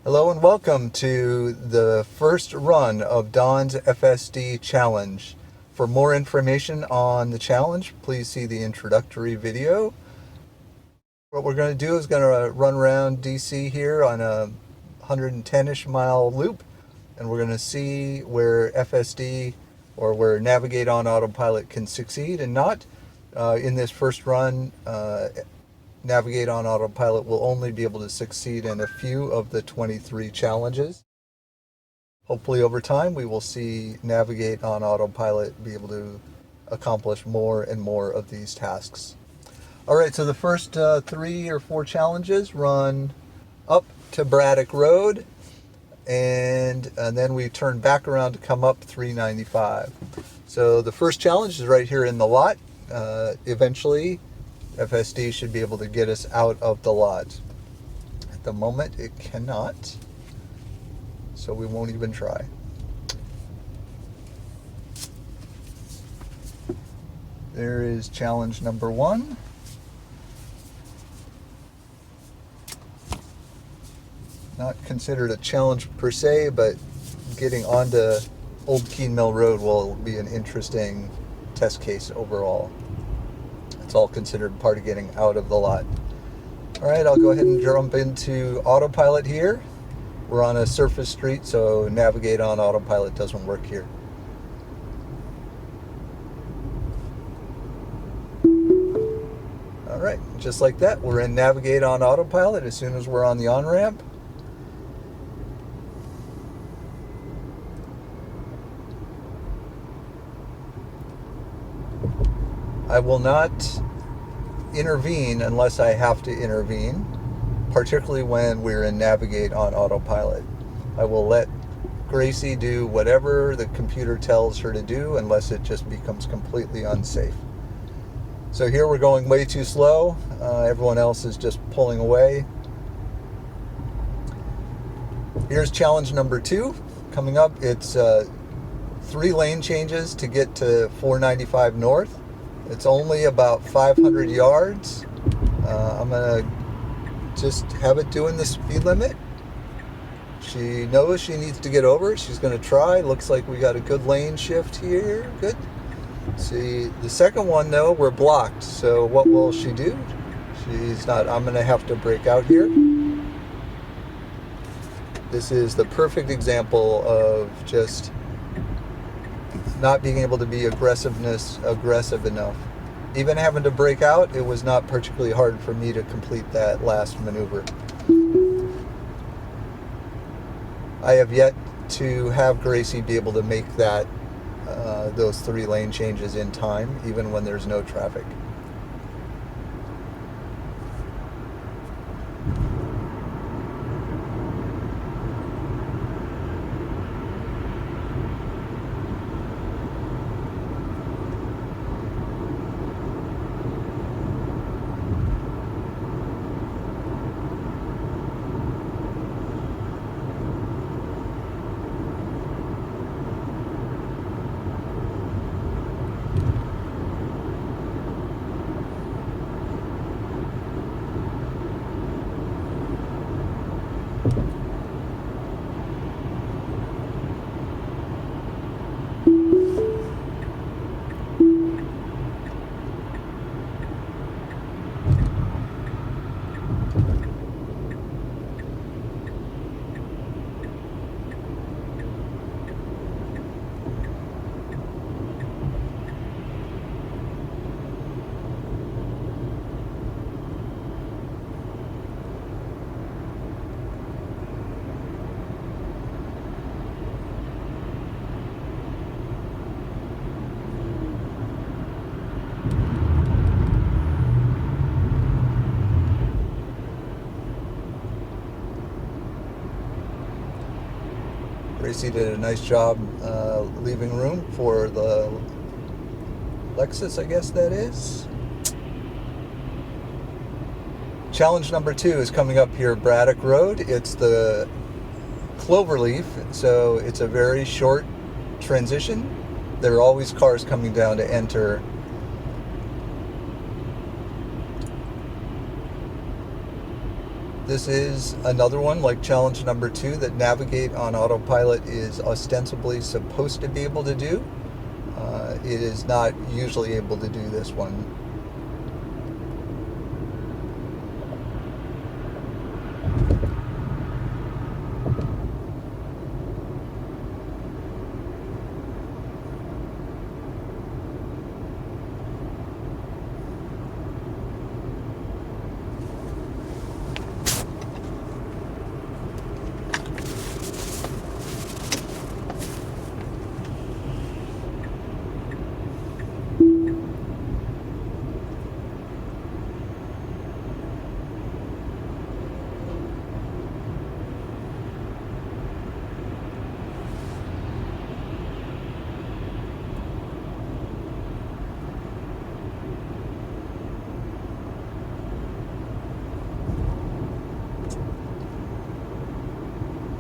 Hello and welcome to the first run of Don's FSD challenge. For more information on the challenge, please see the introductory video. What we're going to do is going to run around DC here on a 110-ish mile loop, and we're going to see where FSD or where Navigate on Autopilot can succeed and not. In this first run, Navigate on Autopilot will only be able to succeed in a few of the 23 challenges. Hopefully over time we will see Navigate on Autopilot be able to accomplish more and more of these tasks. Alright, so the first 3 or 4 challenges run up to Braddock Road, and then we turn back around to come up 395. So the first challenge is right here in the lot. Eventually FSD should be able to get us out of the lot. At the moment, it cannot, so we won't even try. There is challenge number 1. Not considered a challenge per se, but getting onto Old Keene Mill Road will be an interesting test case overall. It's all considered part of getting out of the lot. Alright, I'll go ahead and jump into autopilot here. We're on a surface street, so Navigate on Autopilot doesn't work here. Alright, just like that, we're in Navigate on Autopilot as soon as we're on the on-ramp. I will not intervene unless I have to intervene, particularly when we're in Navigate on Autopilot. I will let Gracie do whatever the computer tells her to do unless it just becomes completely unsafe. So here we're going way too slow. Everyone else is just pulling away. Here's challenge number 2 coming up. It's 3 lane changes to get to 495 North. It's only about 500 yards. I'm going to just have it doing the speed limit. She knows she needs to get over. She's going to try. Looks like we got a good lane shift here. Good. See, the second one, though, we're blocked. So what will she do? She's not. I'm going to have to break out here. This is the perfect example of just not being able to be aggressive enough. Even having to break out, it was not particularly hard for me to complete that last maneuver. I have yet to have Gracie be able to make that those 3 lane changes in time, even when there's no traffic. Gracie did a nice job leaving room for the Lexus, I guess that is. Challenge number 2 is coming up here, Braddock Road. It's the Cloverleaf, so it's a very short transition. There are always cars coming down to enter. This is another one like challenge number 2 that Navigate on Autopilot is ostensibly supposed to be able to do. It is not usually able to do this one.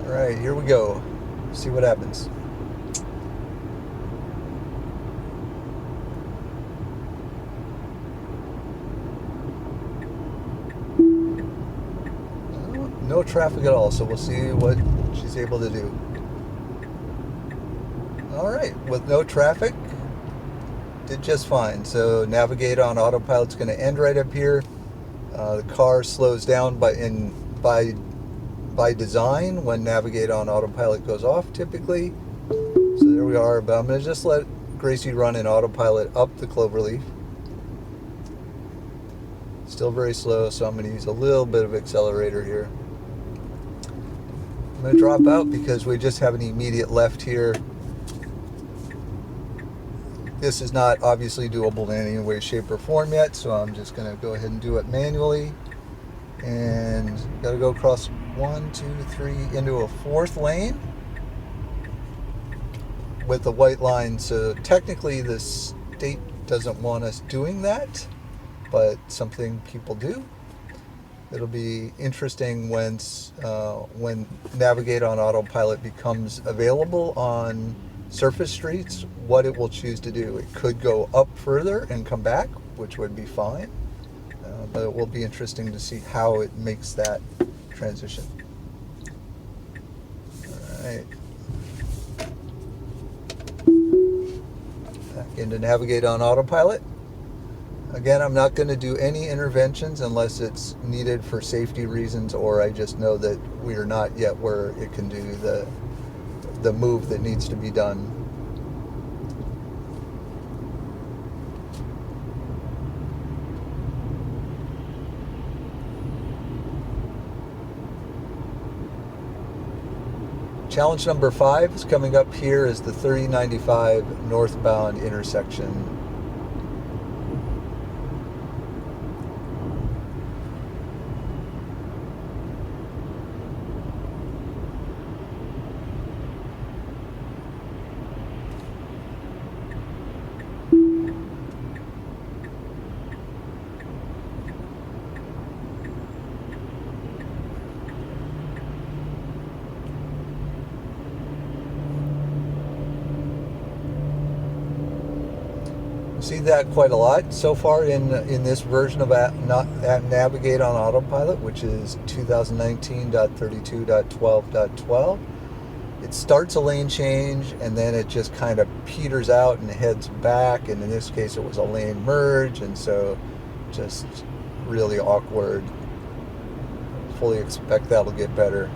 All right, here we go. See what happens. No traffic at all, so we'll see what she's able to do. All right, with no traffic, did just fine. So Navigate on Autopilot's going to end right up here. The car slows down by design when Navigate on Autopilot goes off typically. So there we are, but I'm going to just let Gracie run in Autopilot up the cloverleaf. Still very slow, so I'm going to use a little bit of accelerator here. I'm going to drop out because we just have an immediate left here. This is not obviously doable in any way, shape, or form yet, so I'm just going to go ahead and do it manually. And got to go across 1, 2, 3 into a 4th lane with the white line. So technically the state doesn't want us doing that, but something people do. It'll be interesting when Navigate on Autopilot becomes available on surface streets, what it will choose to do. It could go up further and come back, which would be fine, but it will be interesting to see how it makes that transition. All right. Back into Navigate on Autopilot. Again, I'm not going to do any interventions unless it's needed for safety reasons, or I just know that we are not yet where it can do the move that needs to be done. Challenge number 5 is coming up here is the 3095 northbound intersection. See that quite a lot so far in this version of Navigate on Autopilot, which is 2019.32.12.12. It starts a lane change and then it just kind of peters out and heads back, and in this case it was a lane merge, and so just really awkward. Fully expect that'll get better.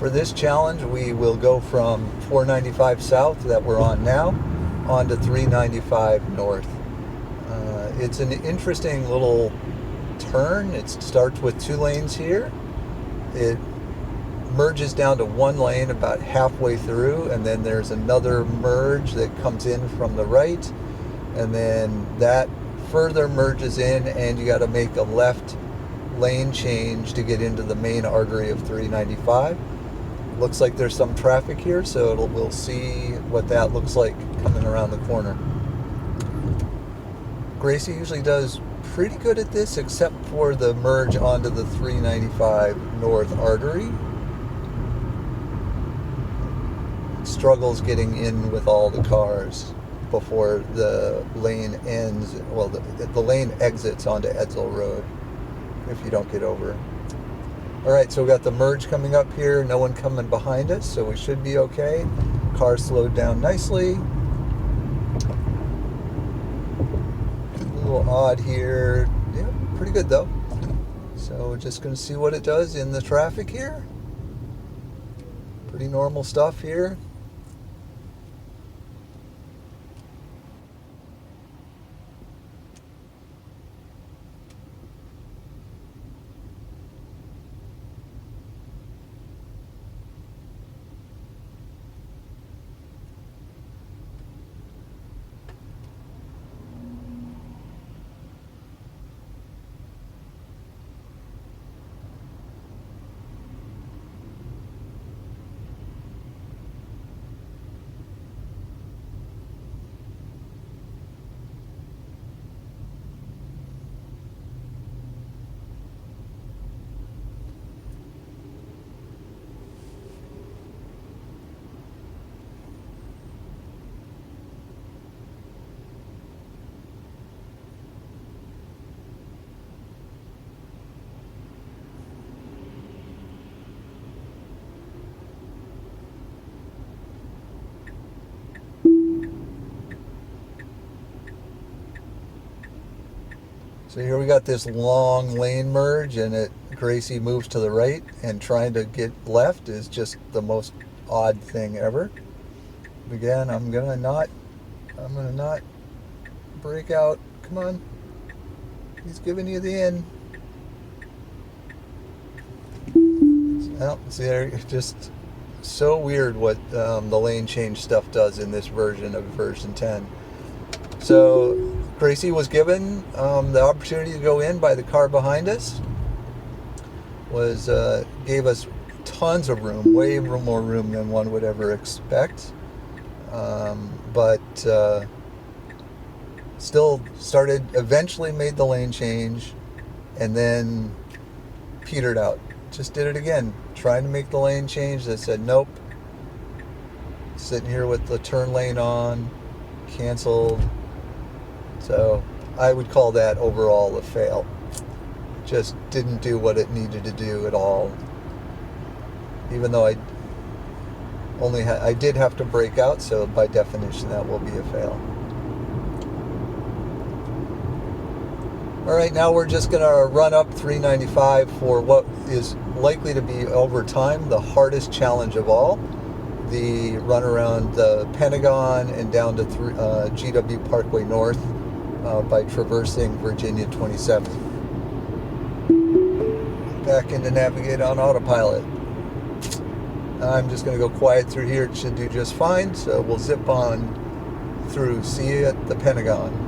for this challenge, we will go from 495 south that we're on now onto 395 north. It's an interesting little turn. It starts with 2 lanes here. It merges down to 1 lane about halfway through, and then there's another merge that comes in from the right, and then that further merges in, and you got to make a left lane change to get into the main artery of 395. Looks like there's some traffic here, so we'll see what that looks like coming around the corner. Gracie usually does pretty good at this, except for the merge onto the 395 north artery. Struggles getting in with all the cars before the lane ends. Well, the lane exits onto Edsel Road if you don't get over. Alright, so we got the merge coming up here, no one coming behind us, so we should be okay. Car slowed down nicely. A little odd here. Yeah, pretty good though. So we're just going to see what it does in the traffic here. Pretty normal stuff here. So here we got this long lane merge, and Gracie moves to the right, and trying to get left is just the most odd thing ever. Again, I'm gonna not break out. Come on, he's giving you the in. Well, see there, just so weird what the lane change stuff does in this version of version 10. So Gracie was given the opportunity to go in by the car behind us. Gave us tons of room, way more room than one would ever expect. But still eventually made the lane change, and then petered out. Just did it again, trying to make the lane change. They said nope. Sitting here with the turn lane on, canceled. So I would call that overall a fail. Just didn't do what it needed to do at all. Even though I did have to brake out, so by definition that will be a fail. Alright, now we're just going to run up 395 for what is likely to be, over time, the hardest challenge of all. The run around the Pentagon and down to GW Parkway North by traversing Virginia 27. Back into navigate on autopilot. I'm just going to go quiet through here. It should do just fine, so we'll zip on through. See you at the Pentagon.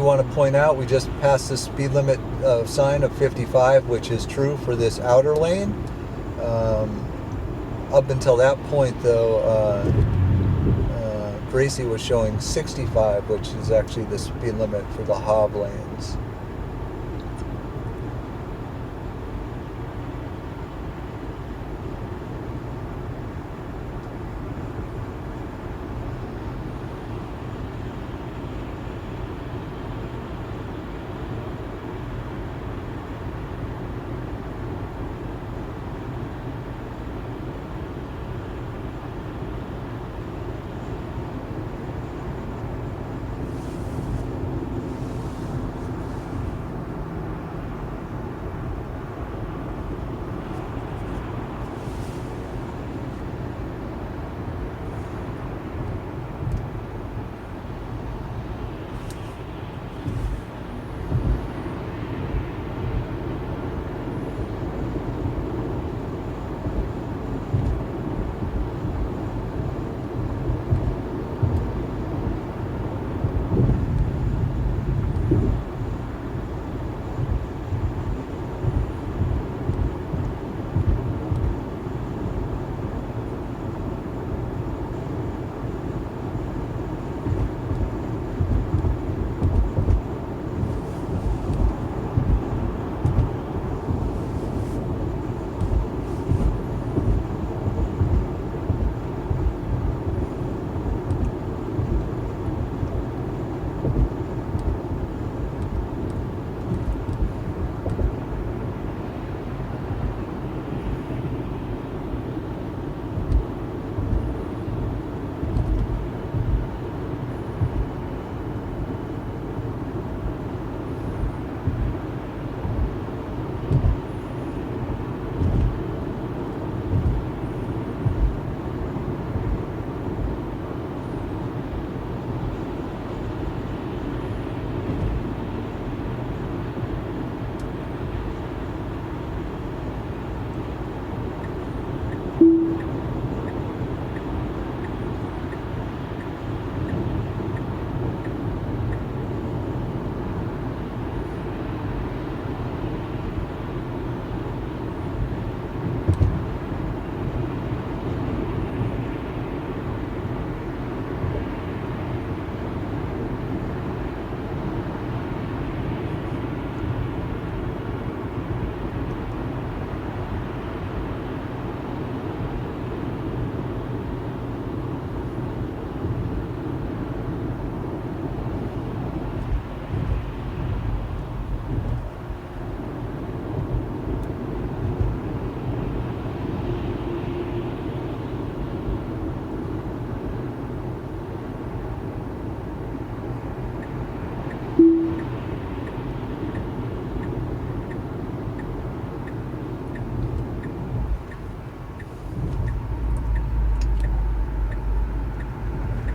want to point out we just passed the speed limit sign of 55, which is true for this outer lane. Up until that point, though, Gracie was showing 65, which is actually the speed limit for the Hob lanes.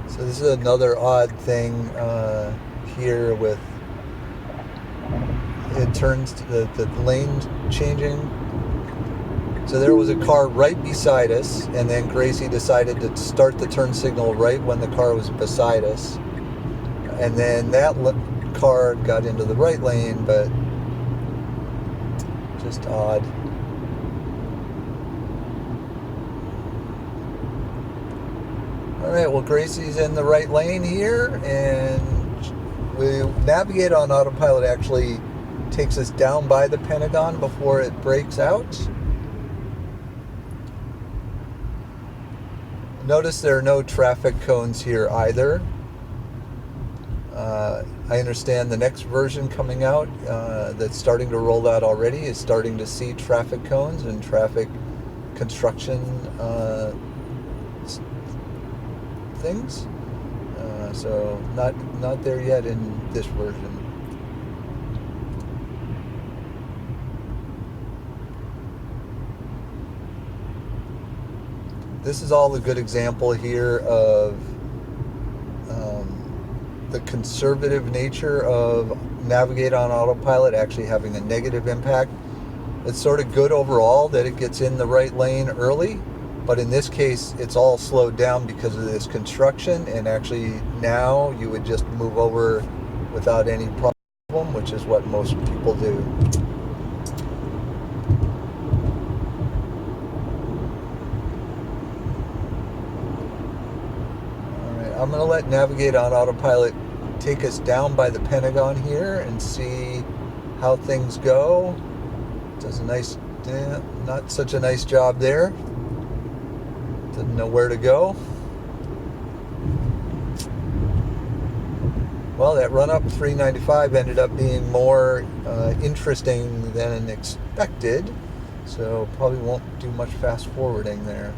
So this is another odd thing here with it turns to the lane changing. So there was a car right beside us, and then Gracie decided to start the turn signal right when the car was beside us. And then that car got into the right lane, but just odd. Alright, well, Gracie's in the right lane here, and we navigate on autopilot actually takes us down by the Pentagon before it breaks out. Notice there are no traffic cones here either. I understand the next version coming out that's starting to roll out already is starting to see traffic cones and traffic construction things. So not there yet in this version. This is all a good example here of the conservative nature of navigate on autopilot actually having a negative impact. It's sort of good overall that it gets in the right lane early, but in this case it's all slowed down because of this construction, and actually now you would just move over without any problem, which is what most people do. Alright, I'm going to let Navigate on Autopilot take us down by the Pentagon here and see how things go. Does a nice, not such a nice job there. Didn't know where to go. Well, that run up 395 ended up being more interesting than expected, so probably won't do much fast forwarding there.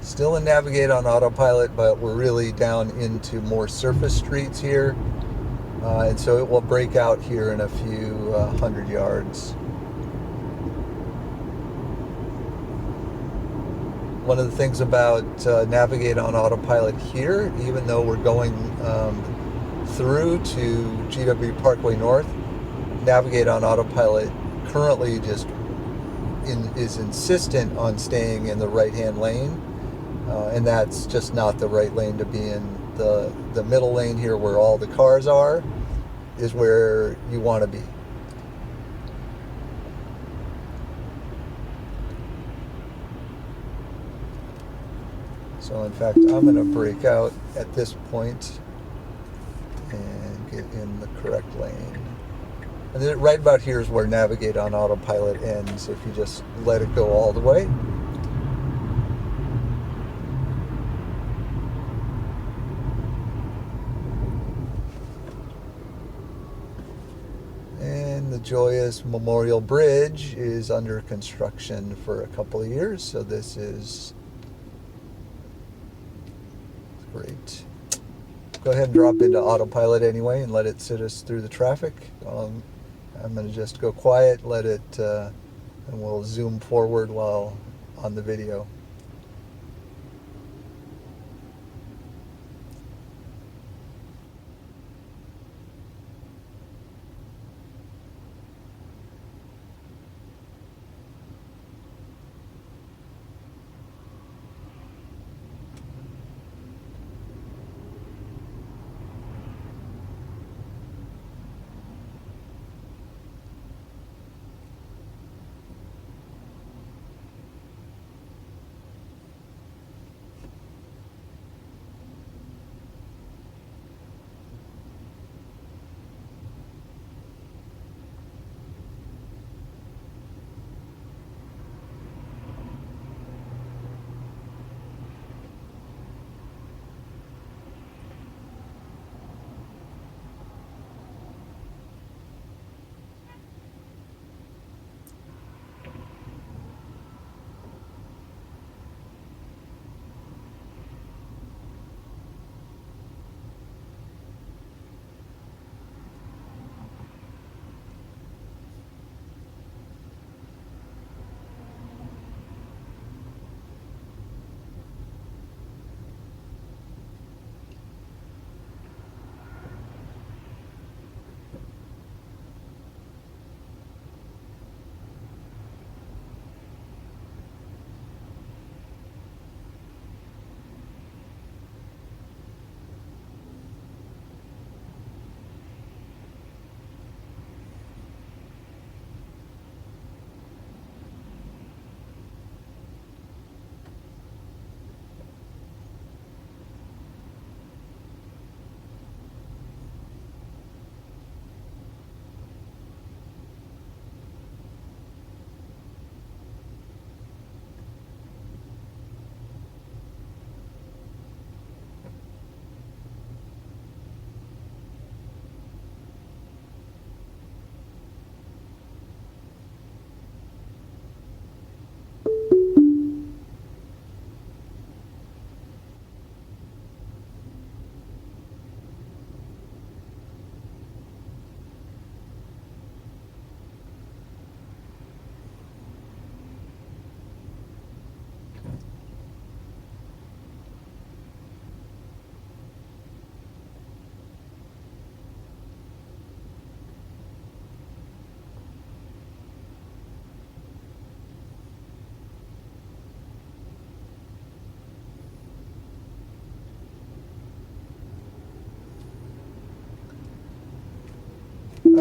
Still in Navigate on Autopilot, but we're really down into more surface streets here, and so it will break out here in a few hundred yards. One of the things about Navigate on Autopilot here, even though we're going through to GW Parkway North, Navigate on Autopilot currently just is insistent on staying in the right-hand lane, and that's just not the right lane to be in. The middle lane here, where all the cars are, is where you want to be. So in fact, I'm going to break out at this point and get in the correct lane. And then right about here is where Navigate on Autopilot ends, if you just let it go all the way. And the joyous Memorial Bridge is under construction for a couple of years, so this is great. Go ahead and drop into autopilot anyway and let it sit us through the traffic. I'm going to just go quiet, let it, and we'll zoom forward while on the video.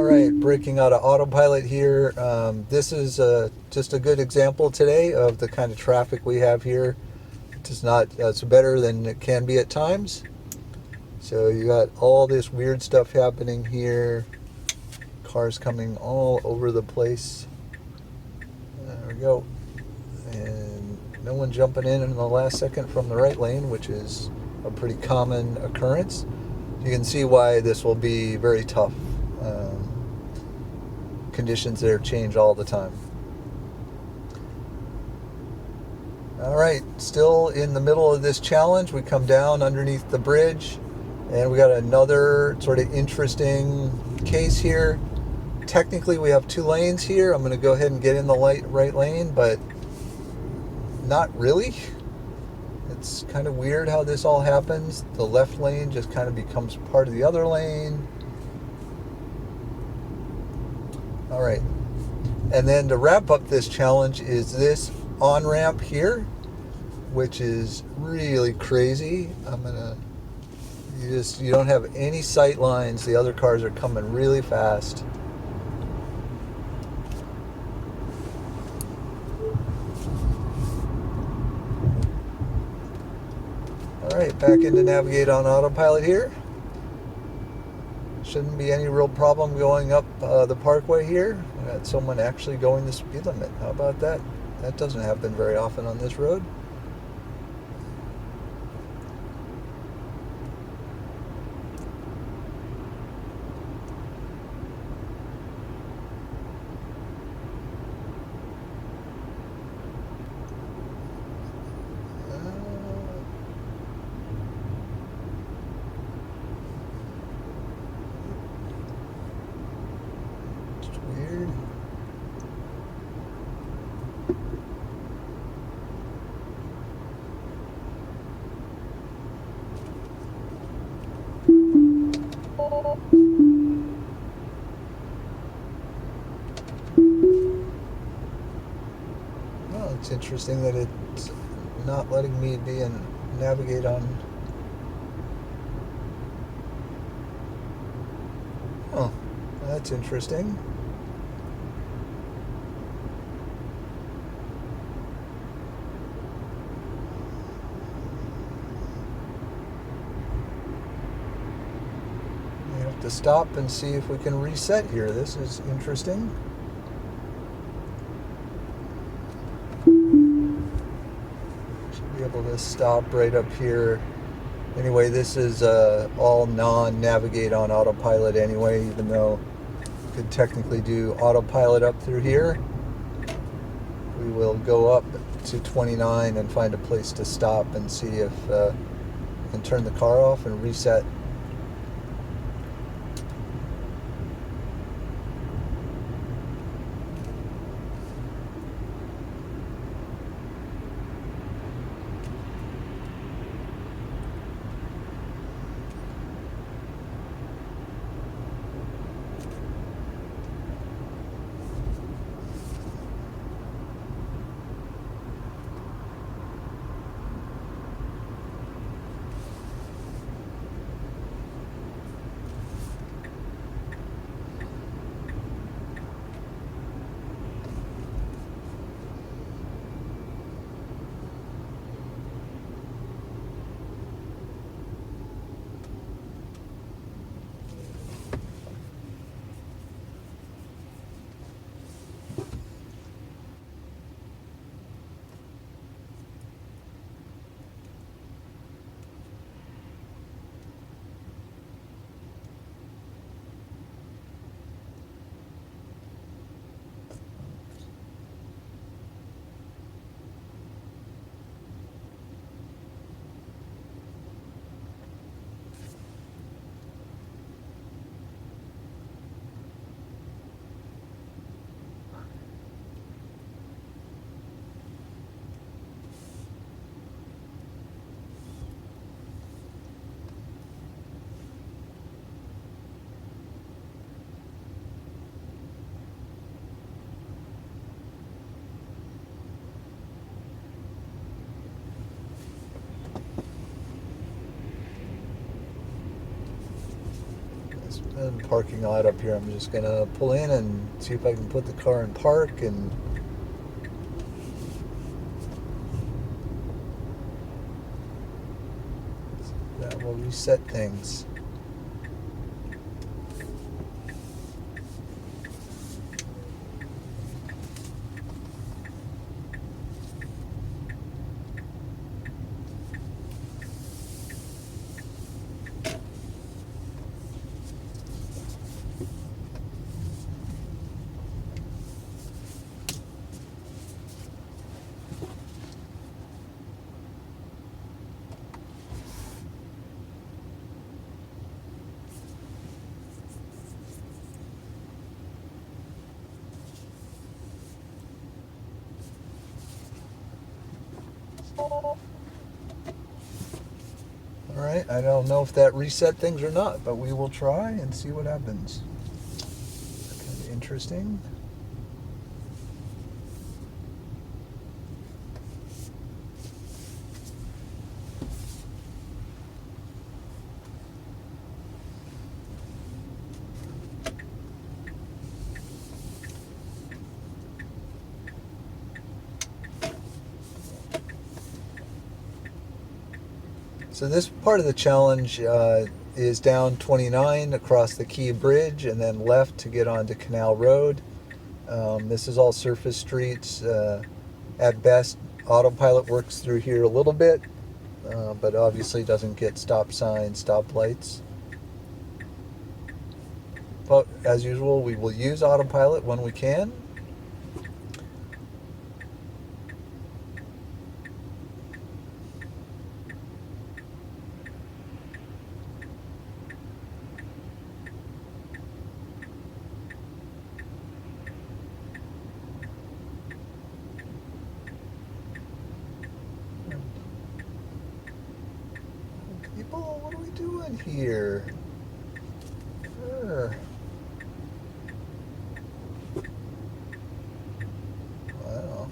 All right, breaking out of autopilot here. This is just a good example today of the kind of traffic we have here. It's better than it can be at times. So you got all this weird stuff happening here. Cars coming all over the place. There we go. And no one jumping in the last second from the right lane, which is a pretty common occurrence. You can see why this will be very tough. Conditions there change all the time. All right, still in the middle of this challenge. We come down underneath the bridge, and we got another sort of interesting case here. Technically, we have 2 lanes here. I'm going to go ahead and get in the right lane, but not really. It's kind of weird how this all happens. The left lane just kind of becomes part of the other lane. All right. And then to wrap up this challenge is this on-ramp here, which is really crazy. You don't have any sight lines. The other cars are coming really fast. All right, back into navigate on autopilot here. Shouldn't be any real problem going up the parkway here. We got someone actually going the speed limit. How about that? That doesn't happen very often on this road. Weird. Well, it's interesting that it's not letting me navigate on. Oh, that's interesting. To stop and see if we can reset here. This is interesting. Should be able to stop right up here. Anyway, this is all non-navigate on autopilot anyway, even though you could technically do autopilot up through here. We will go up to 29 and find a place to stop and see if we can turn the car off and reset. And parking lot up here. I'm just gonna pull in and see if I can put the car in park, and that will reset things. Alright, I don't know if that reset things or not, but we will try and see what happens. Kind of interesting. So this part of the challenge is down 29 across the Key Bridge and then left to get onto Canal Road. This is all surface streets. At best, autopilot works through here a little bit, but obviously doesn't get stop signs, stop lights. But as usual, we will use autopilot when we can. People, what are we doing here? Sure. Wow.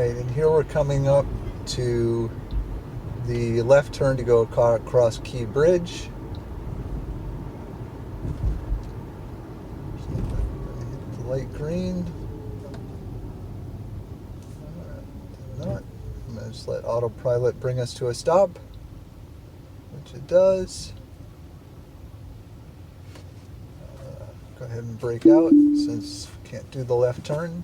Alright, and here we're coming up to the left turn to go across Key Bridge. Hit the light green. Not. I'm going to just let autopilot bring us to a stop, which it does. Go ahead and brake out since we can't do the left turn.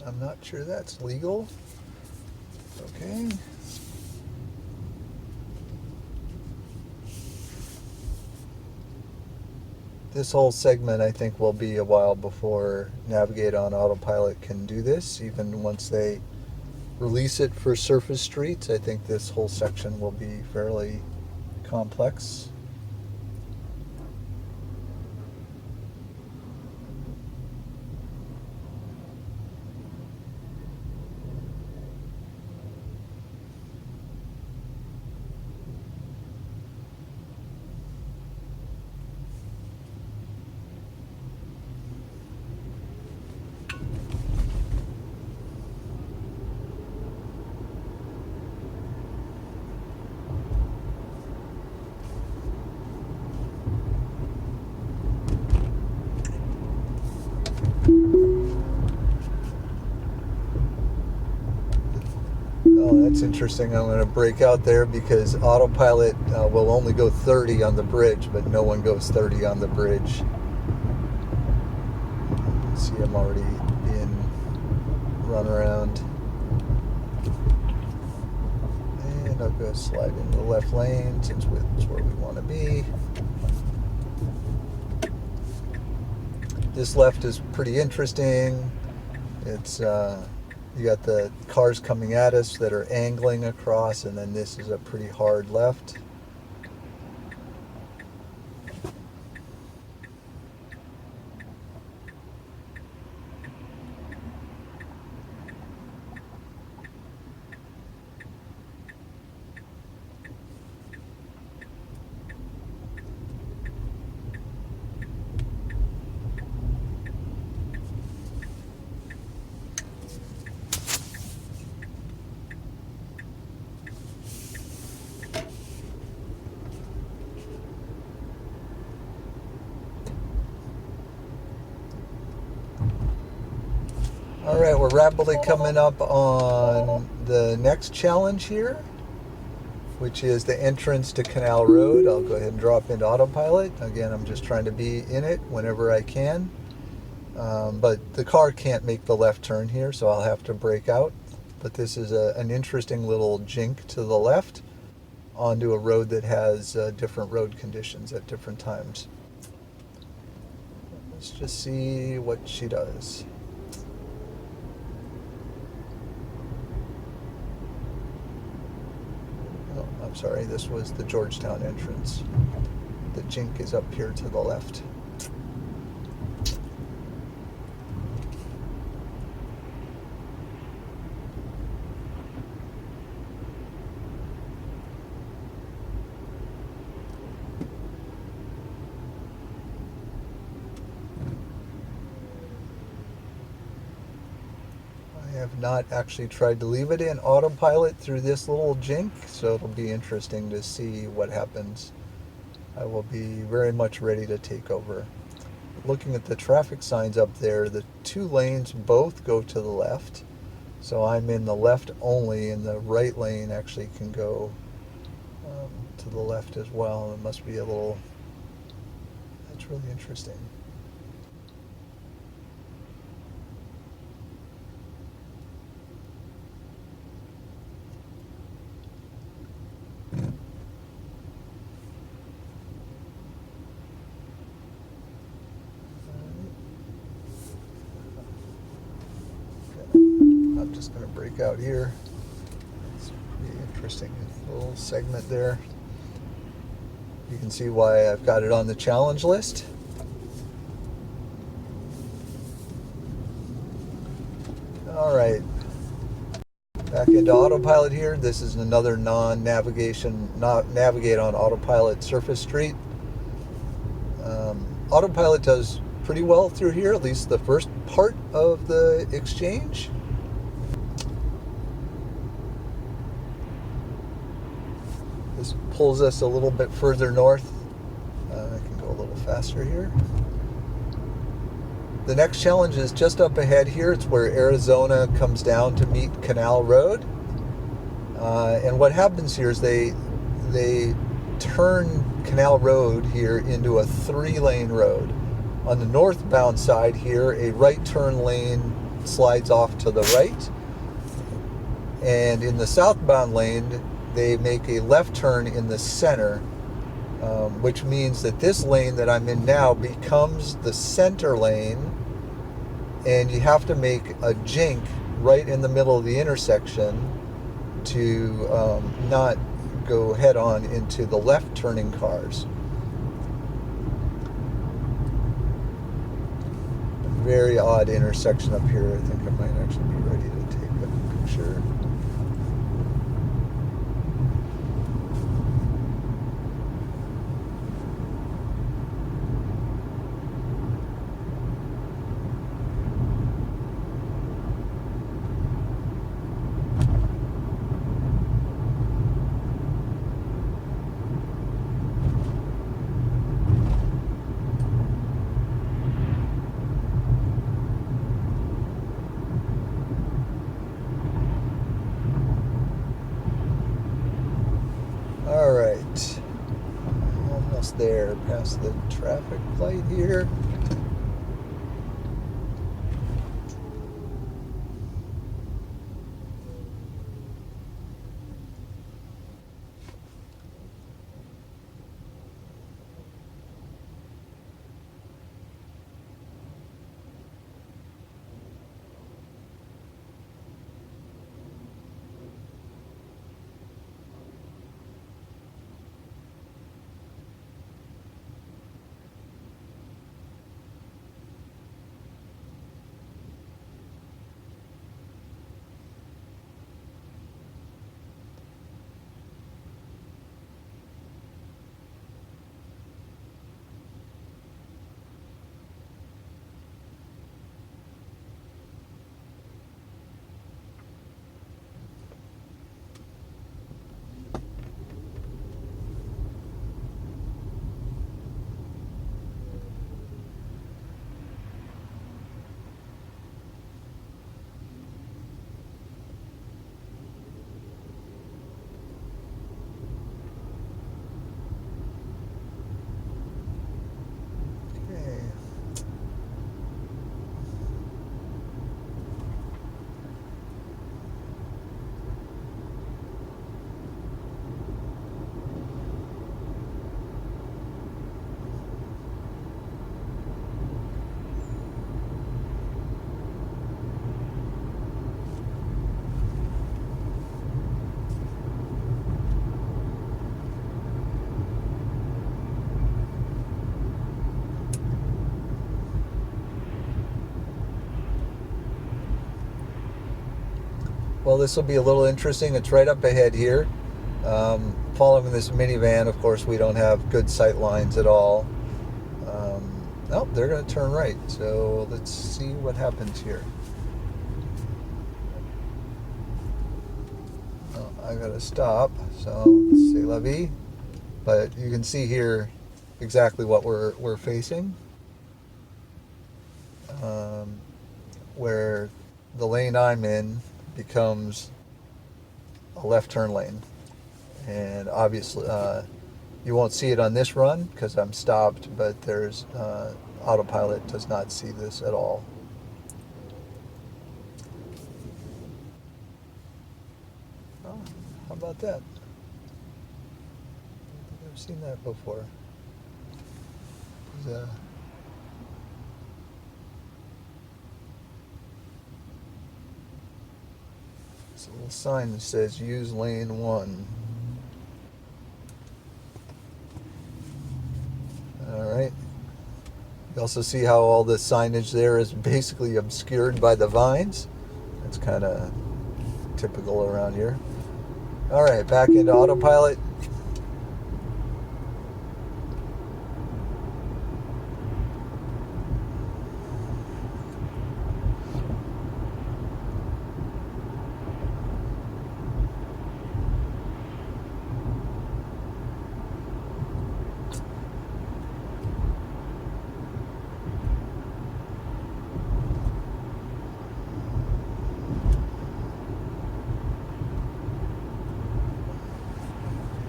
I'm not sure that's legal. Okay. This whole segment, I think, will be a while before Navigate on Autopilot can do this. Even once they release it for surface streets, I think this whole section will be fairly complex. Oh, that's interesting. I'm going to brake out there because autopilot will only go 30 on the bridge, but no one goes 30 on the bridge. See, I'm already in run around. And I'll go slide into the left lane since it's where we want to be. This left is pretty interesting. It's you got the cars coming at us that are angling across, and then this is a pretty hard left. All right, we're rapidly coming up on the next challenge here, which is the entrance to Canal Road. I'll go ahead and drop into autopilot. Again, I'm just trying to be in it whenever I can. But the car can't make the left turn here, so I'll have to brake out. But this is an interesting little jink to the left onto a road that has different road conditions at different times. Let's just see what she does. Oh, I'm sorry, this was the Georgetown entrance. The jink is up here to the left. I have not actually tried to leave it in autopilot through this little jink, so it'll be interesting to see what happens. I will be very much ready to take over. Looking at the traffic signs up there, the two lanes both go to the left, so I'm in the left only, and the right lane actually can go to the left as well. It must be a little, that's really interesting. just going to break out here. It's pretty interesting little segment there. You can see why I've got it on the challenge list. All right, back into autopilot here. This is another navigate on autopilot surface street. Autopilot does pretty well through here, at least the first part of the exchange. This pulls us a little bit further north. I can go a little faster here. The next challenge is just up ahead here. It's where Arizona comes down to meet Canal Road. And what happens here is they turn Canal Road here into a 3-lane road. On the northbound side here, a right turn lane slides off to the right. And in the southbound lane, they make a left turn in the center, which means that this lane that I'm in now becomes the center lane, and you have to make a jink right in the middle of the intersection to not go head on into the left turning cars. Very odd intersection up here. I think I might actually be ready to take a picture. All right, almost there, past the traffic light here. Well, this will be a little interesting. It's right up ahead here. Following this minivan, of course, we don't have good sight lines at all. Oh, they're going to turn right. So let's see what happens here. Oh, I got to stop. So c'est la vie. But you can see here exactly what we're facing. Where the lane I'm in becomes a left turn lane, and obviously you won't see it on this run because I'm stopped, but there's autopilot does not see this at all. Oh, how about that? I've seen that before. There's a little sign that says use lane 1. Alright. You also see how all the signage there is basically obscured by the vines. That's kind of typical around here. Alright, back into autopilot.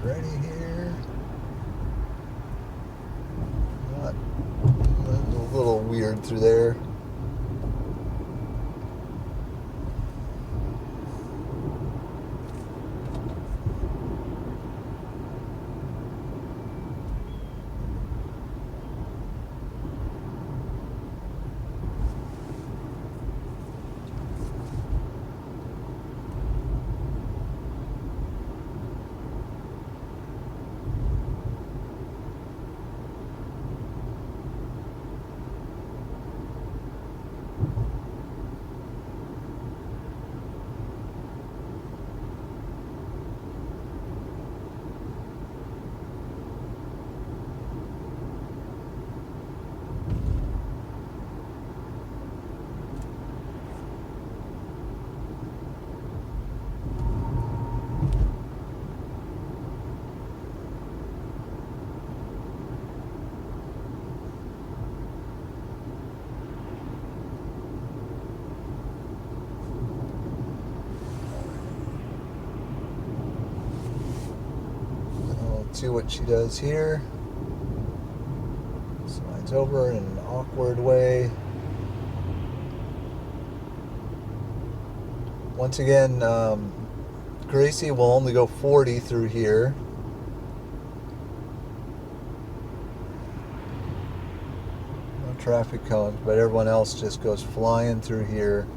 Ready here. Not a little weird through there. See what she does here. Slides over in an awkward way. Once again, Gracie will only go 40 through here. No traffic cones, but everyone else just goes flying through here.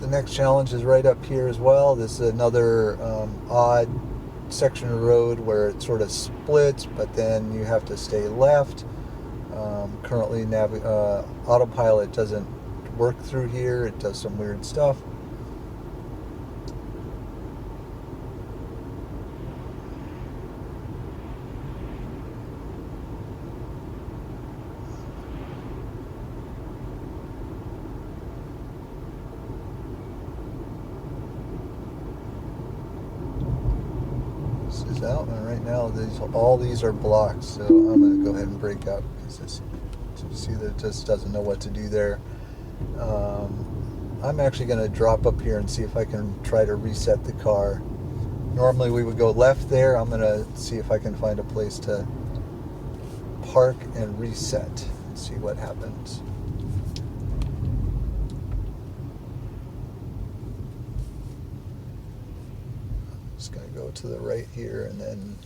The next challenge is right up here as well. This is another odd section of road where it sort of splits, but then you have to stay left. Currently, autopilot doesn't work through here. It does some weird stuff. Is out, and right now all these are blocked, so I'm going to go ahead and break out because you see that it just doesn't know what to do there. I'm actually going to drop up here and see if I can try to reset the car. Normally we would go left there. I'm going to see if I can find a place to park and reset and see what happens. Just going to go to the right here and then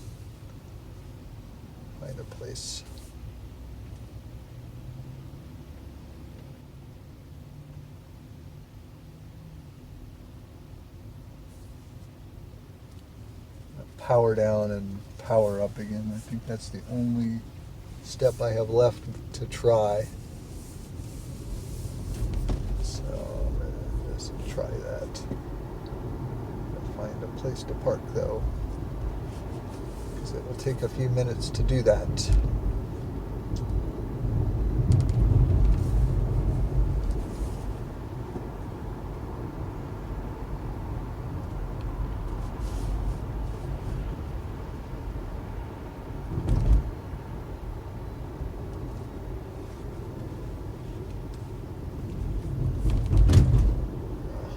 find a place. Power down and power up again. I think that's the only step I have left to try. So I'm going to just try that. Find a place to park though, because it will take a few minutes to do that.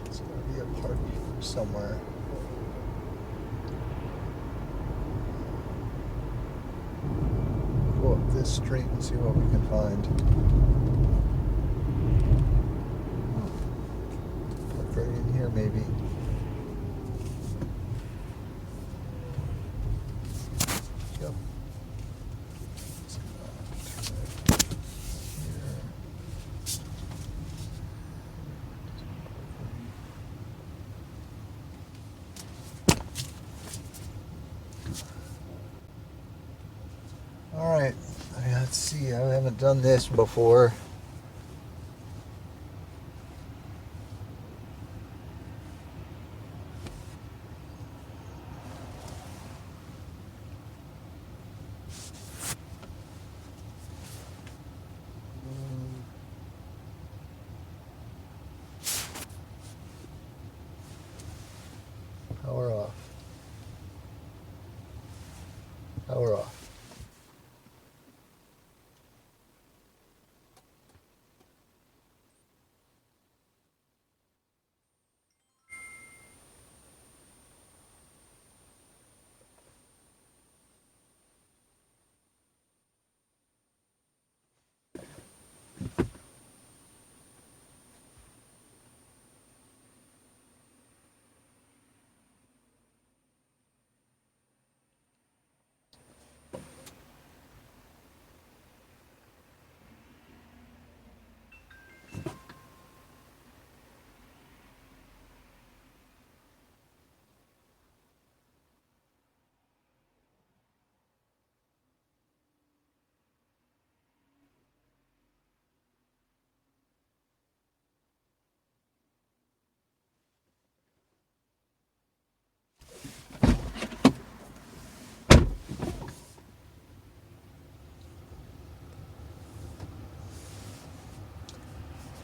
It's going to be a park somewhere. Go up this street and see what we can find. Park right in here maybe. Yep. All right, let's see. I haven't done this before. Power off. Power off.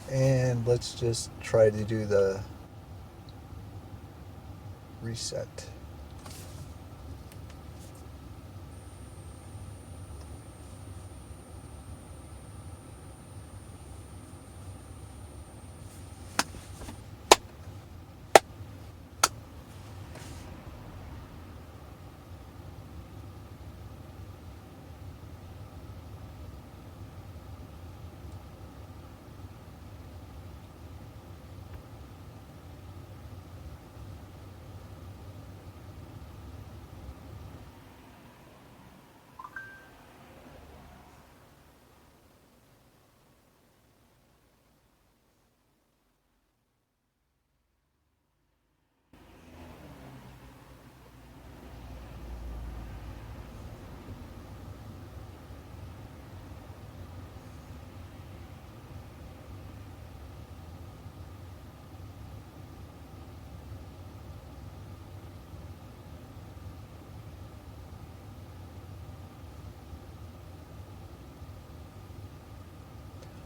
And let's just try to do the reset.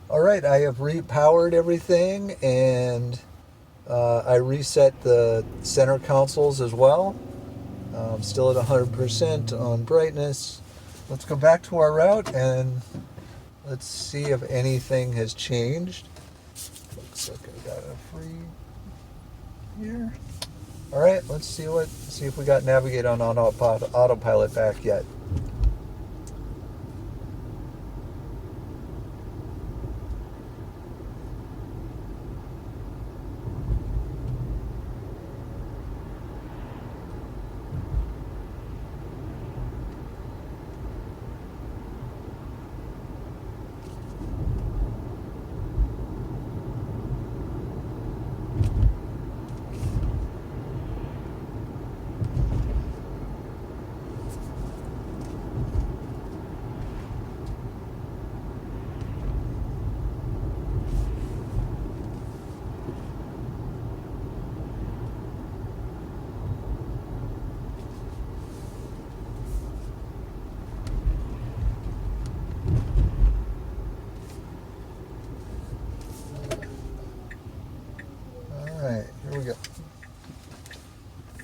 All right, I have repowered everything, and I reset the center consoles as well. Still at 100% on brightness. Let's go back to our route and let's see if anything has changed. Looks like I got a free here. All right, let's see if we got navigate on autopilot back yet.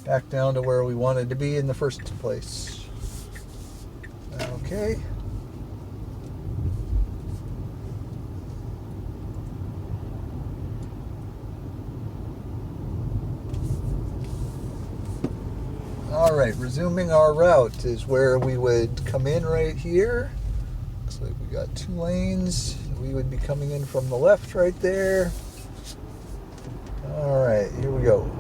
back down to where we wanted to be in the first place. Okay. Alright, resuming our route is where we would come in right here. Looks like we got 2 lanes. We would be coming in from the left right there. Alright, here we go.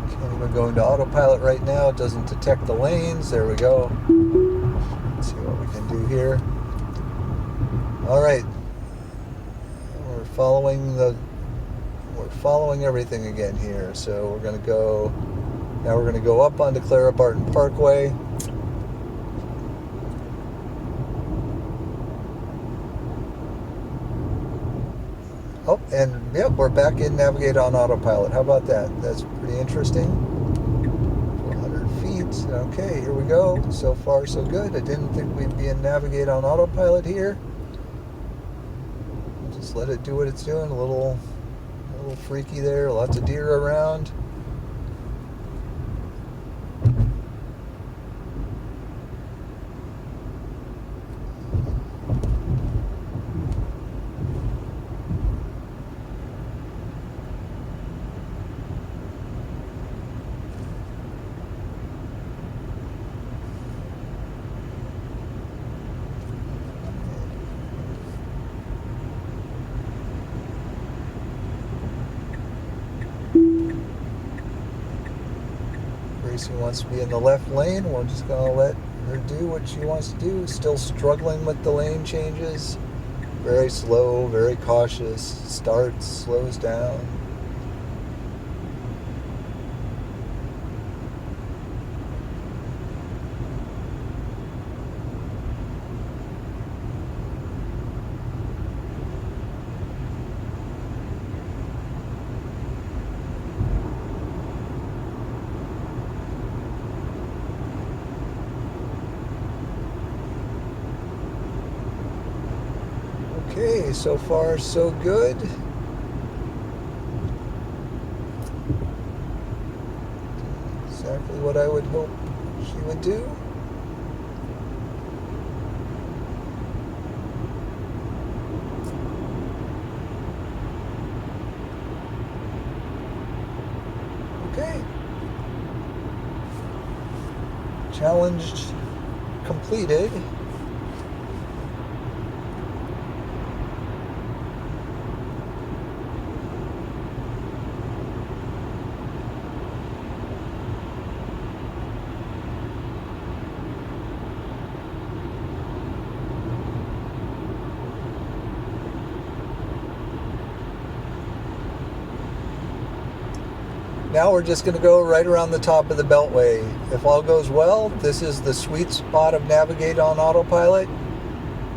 Can't even go into autopilot right now. It doesn't detect the lanes. There we go. Let's see what we can do here. Alright. We're following everything again here. So we're gonna go now we're gonna go up onto Clara Barton Parkway. Oh, and yep, we're back in Navigate on Autopilot. How about that? That's pretty interesting. 400 feet. Okay, here we go. So far, so good. I didn't think we'd be in Navigate on Autopilot here. Just let it do what it's doing. A little freaky there. Lots of deer around. Gracie wants to be in the left lane. We're just going to let her do what she wants to do. Still struggling with the lane changes. Very slow, very cautious. Starts, slows down. Okay, so far so good. Exactly what I would hope she would do. Okay. Challenge completed. Now we're just going to go right around the top of the Beltway. If all goes well, this is the sweet spot of Navigate on Autopilot.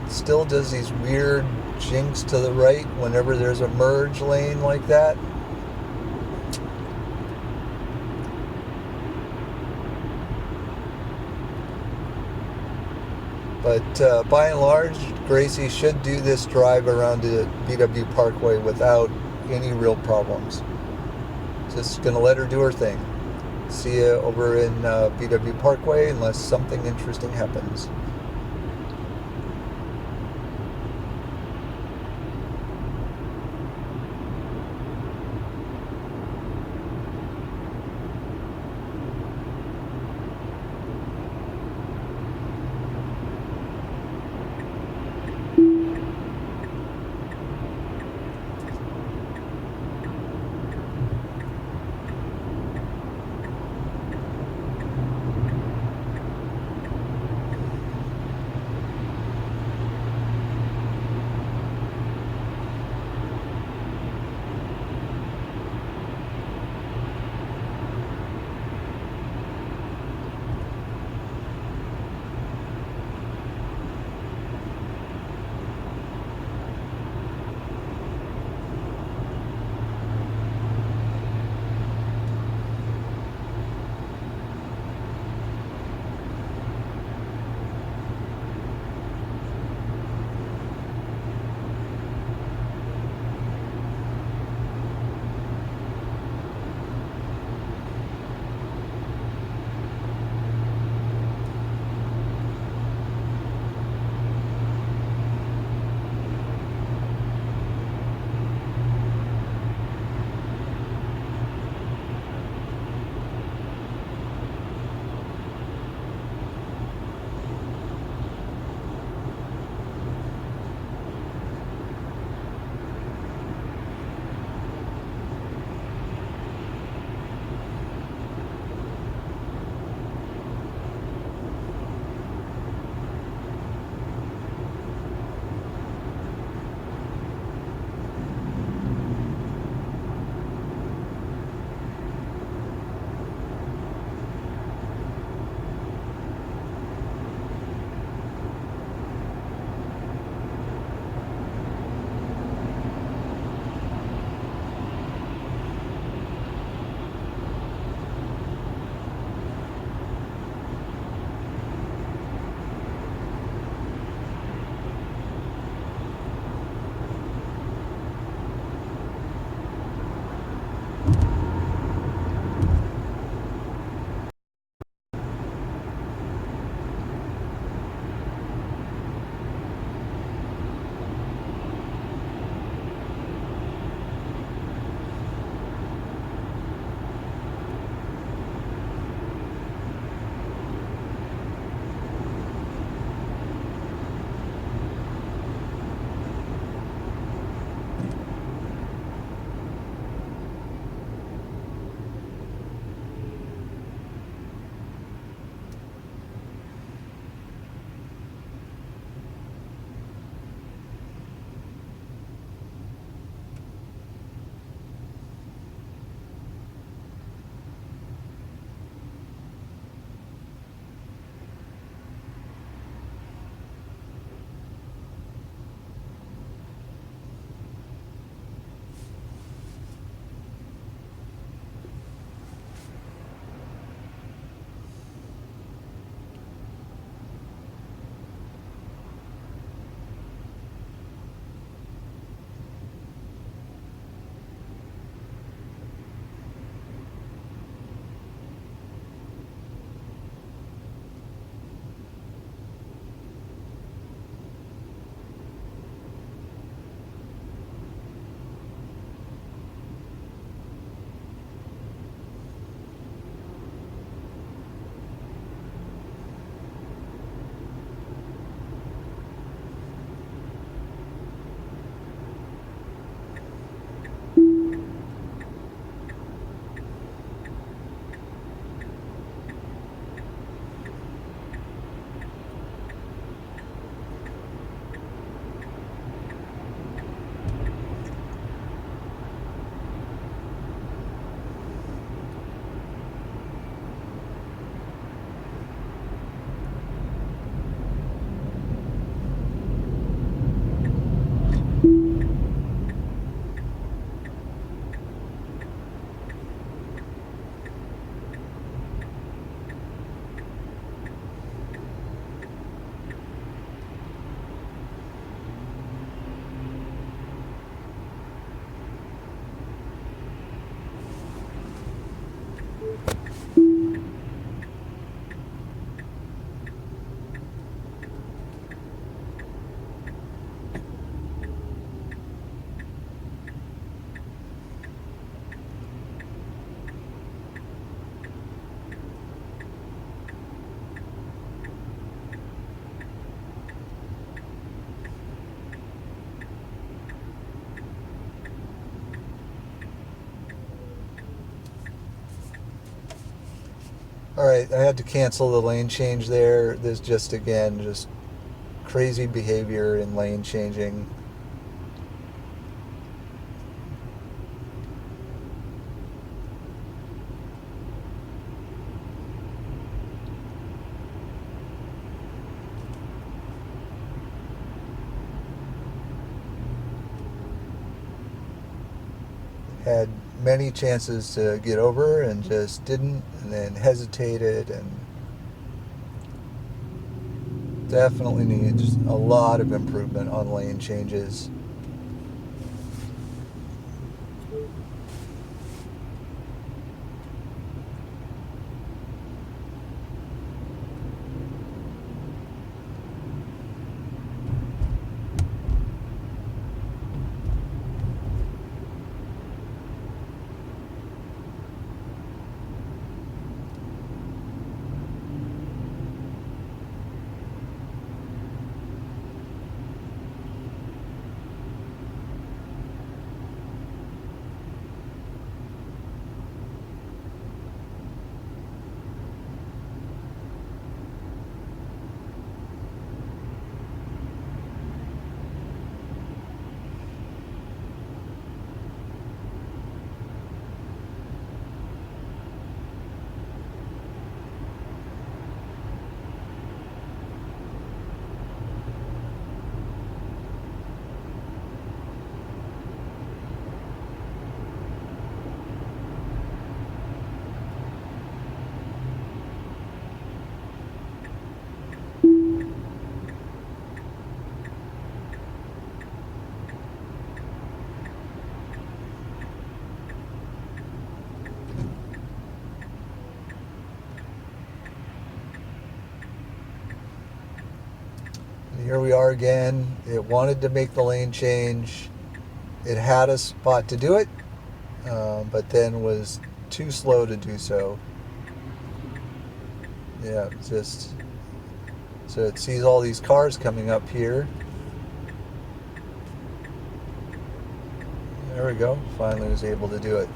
Still does these weird jinks to the right whenever there's a merge lane like that. But by and large, Gracie should do this drive around the BW Parkway without any real problems. Just gonna let her do her thing. See you over in BW Parkway unless something interesting happens. Alright, I had to cancel the lane change there. There's just, again, just crazy behavior in lane changing. Had many chances to get over and just didn't, and then hesitated, and definitely needs a lot of improvement on lane changes. Here we are again. It wanted to make the lane change. It had a spot to do it, but then was too slow to do so. Yeah, just so it sees all these cars coming up here. There we go. Finally was able to do it.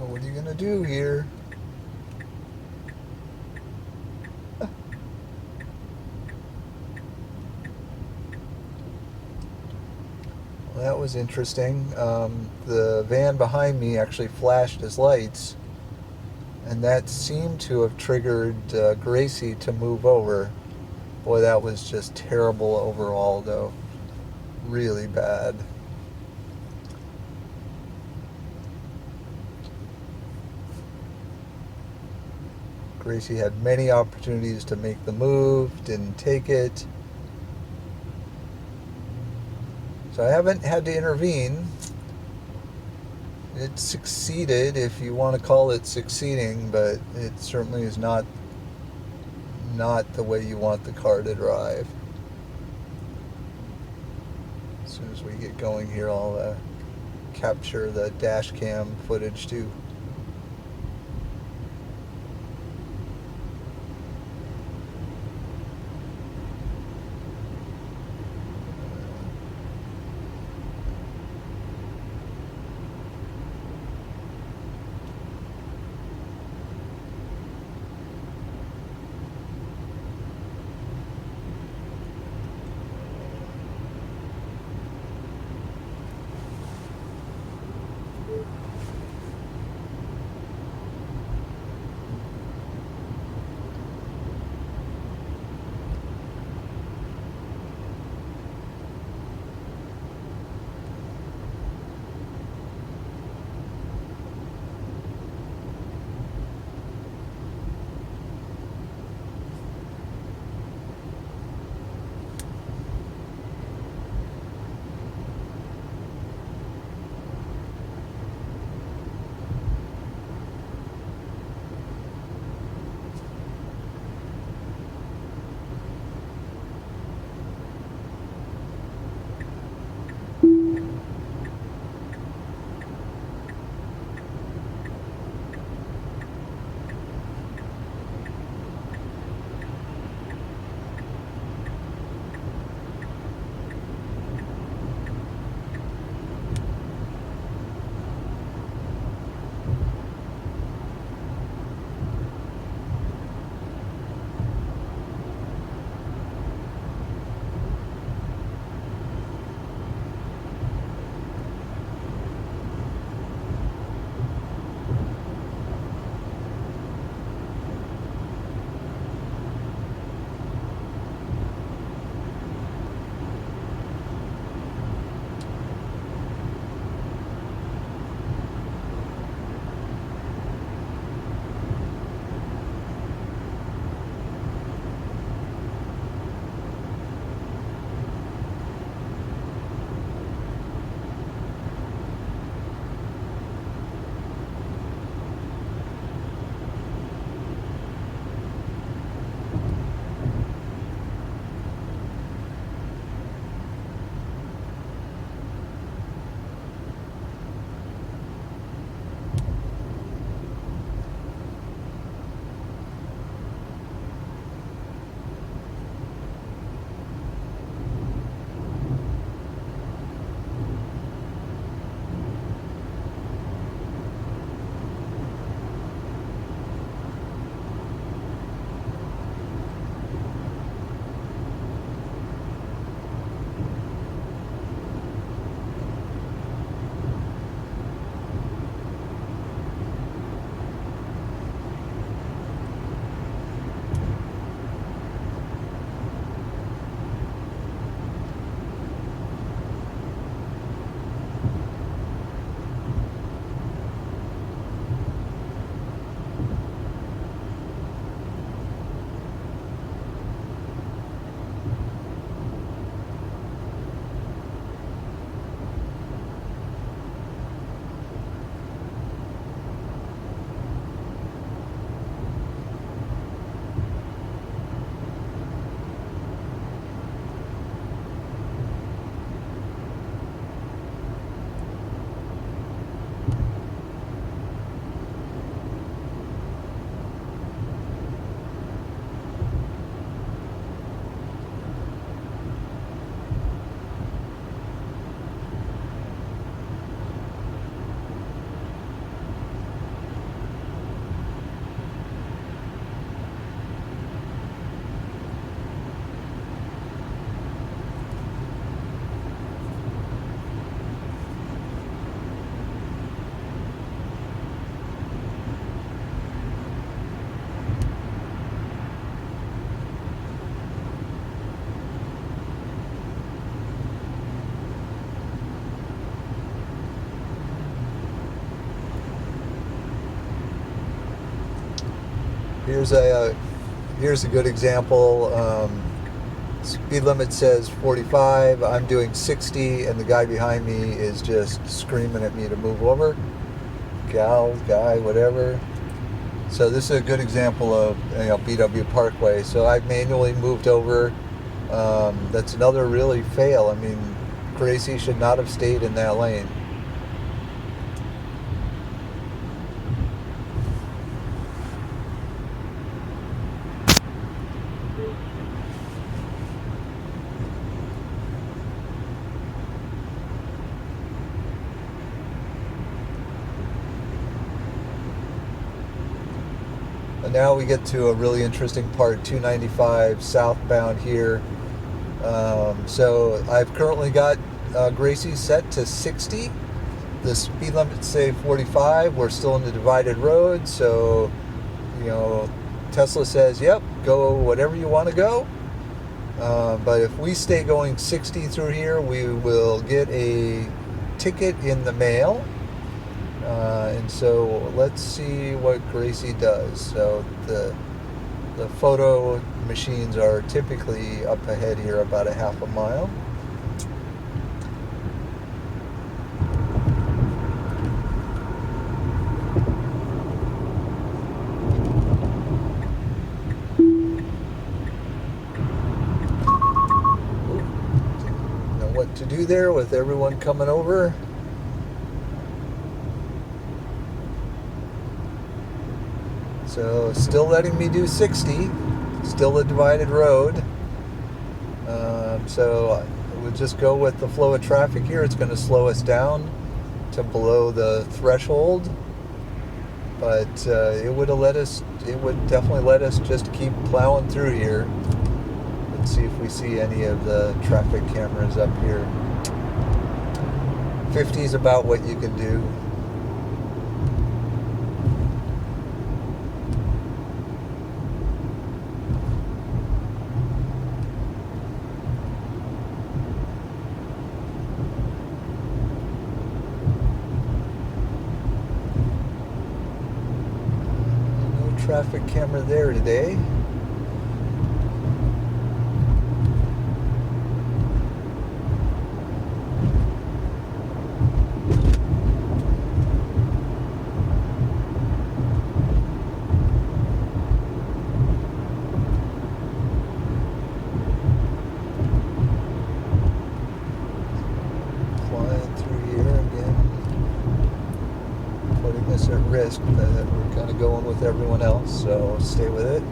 Well, what are you gonna do here? Well, that was interesting. The van behind me actually flashed his lights, and that seemed to have triggered Gracie to move over. Boy, that was just terrible overall, though. Really bad. Gracie had many opportunities to make the move, didn't take it. So I haven't had to intervene. It succeeded, if you want to call it succeeding, but it certainly is not the way you want the car to drive. As soon as we get going here, I'll capture the dash cam footage too. here's a good example. Speed limit says 45. I'm doing 60, and the guy behind me is just screaming at me to move over. Gal, guy, whatever. So this is a good example of BW Parkway. So I've manually moved over. That's another really fail. I mean, Gracie should not have stayed in that lane. And now we get to a really interesting part, 295 southbound here. So I've currently got Gracie set to 60. The speed limit say 45. We're still in the divided road, so Tesla says, yep, go whatever you want to go. But if we stay going 60 through here, we will get a ticket in the mail. And so let's see what Gracie does. So the photo machines are typically up ahead here about a half a mile. Know what to do there with everyone coming over. So still letting me do 60, still a divided road. So we'll just go with the flow of traffic here. It's going to slow us down to below the threshold, but it would definitely let us just keep plowing through here. Let's see if we see any of the traffic cameras up here. 50 is about what you can do. Traffic camera there today. Flying through here again, putting us at risk, but we're kind of going with everyone else, so stay with it.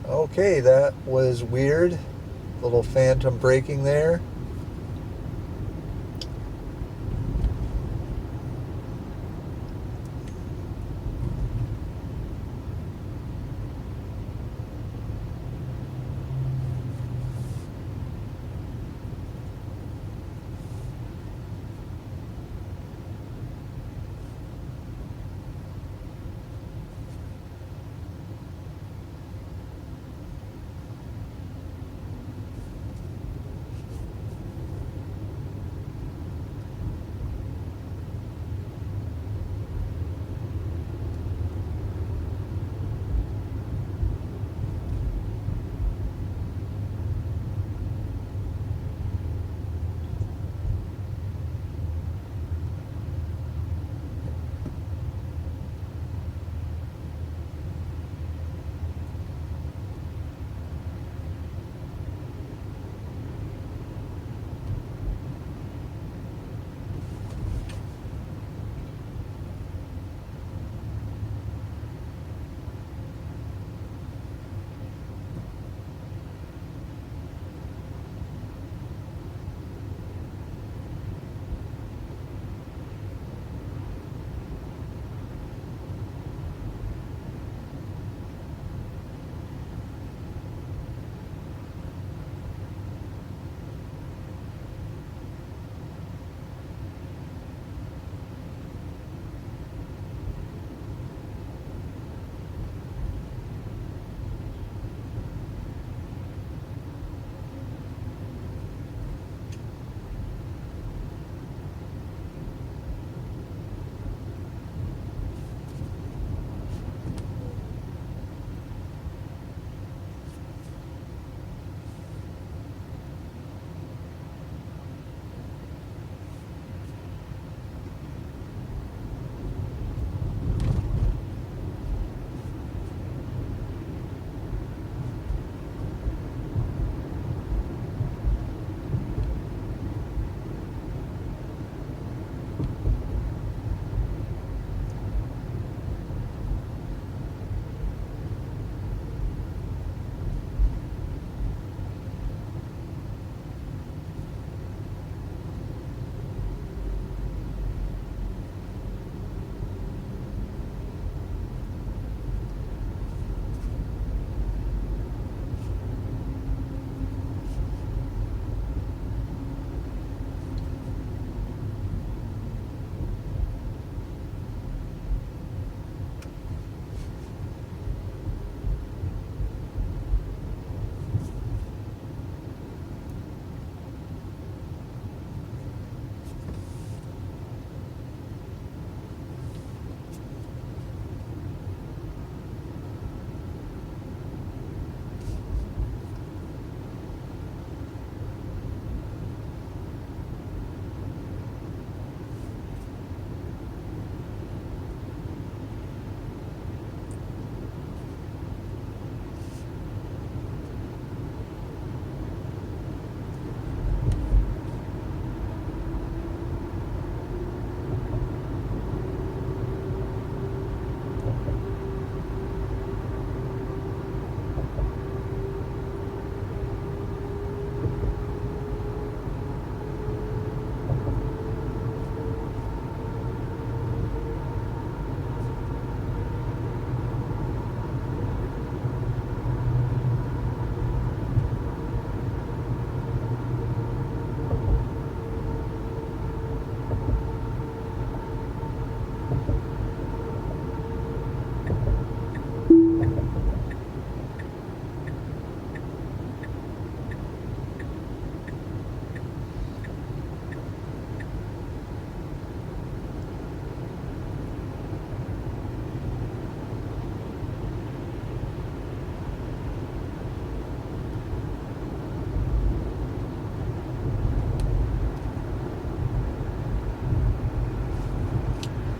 Okay, that was weird. Little phantom braking there.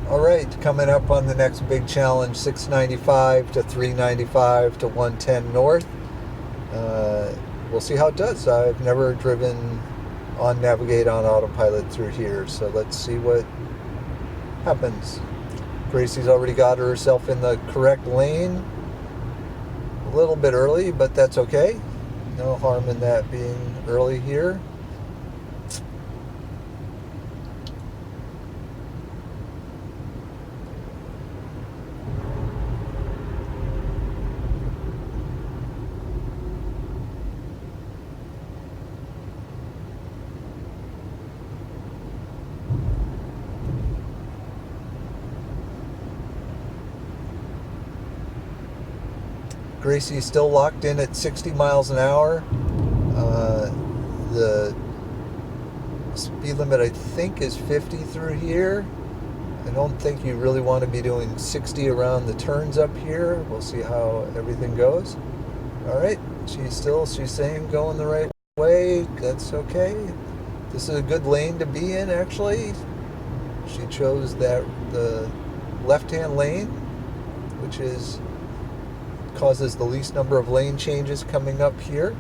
All right, coming up on the next big challenge, 695 to 395 to 110 north. We'll see how it does. I've never driven on Navigate on autopilot through here, so let's see what happens. Gracie's already got herself in the correct lane. A little bit early, but that's okay. No harm in that being early here. Gracie's still locked in at 60 miles an hour. The speed limit, I think, is 50 through here. I don't think you really want to be doing 60 around the turns up here. We'll see how everything goes. All right, she's saying going the right way. That's okay. This is a good lane to be in, actually. She chose the left-hand lane, which causes the least number of lane changes coming up here.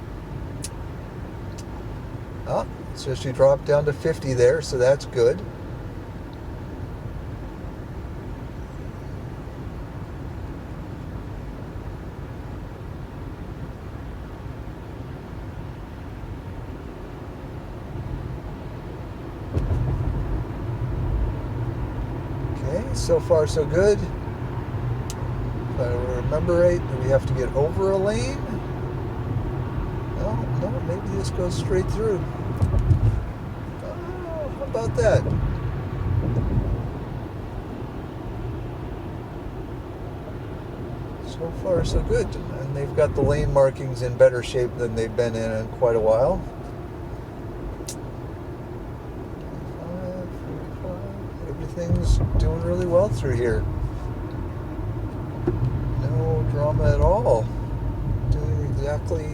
So she dropped down to 50 there, so that's good. Okay, so far so good. If I remember right, do we have to get over a lane? No, maybe this goes straight through. Oh, how about that? So far so good. And they've got the lane markings in better shape than they've been in quite a while. 45. Everything's doing really well through here. No drama at all. Doing exactly.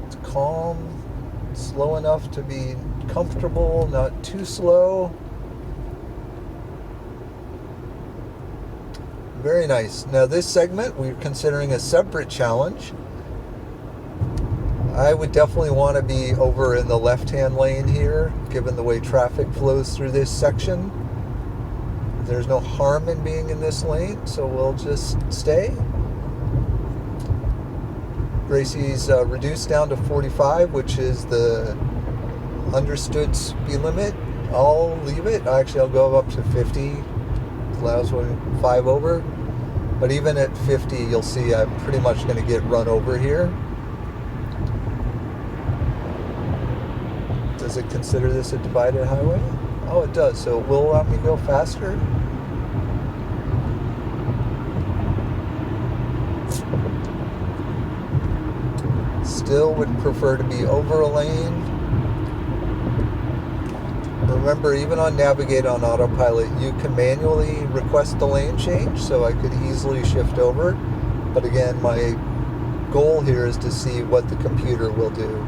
It's calm, slow enough to be comfortable, not too slow. Very nice. Now this segment we're considering a separate challenge. I would definitely want to be over in the left-hand lane here, given the way traffic flows through this section. There's no harm in being in this lane, so we'll just stay. Gracie's reduced down to 45, which is the understood speed limit. I'll leave it. Actually, I'll go up to 50. Allows 5 over. But even at 50, you'll see I'm pretty much going to get run over here. Does it consider this a divided highway? Oh, it does. So it will allow me to go faster. Still would prefer to be over a lane. Remember, even on Navigate on autopilot, you can manually request the lane change, so I could easily shift over. But again, my goal here is to see what the computer will do.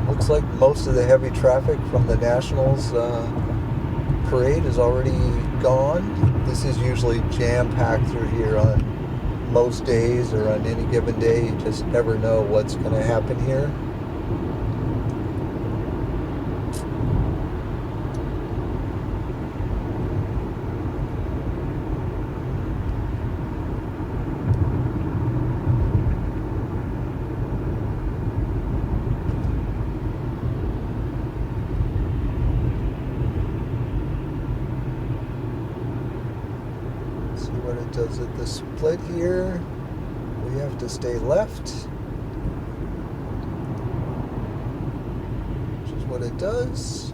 Looks like most of the heavy traffic from the Nationals parade is already gone. This is usually jam-packed through here on most days, or on any given day. You just never know what's going to happen here. See what it does at the split here. We have to stay left, which is what it does.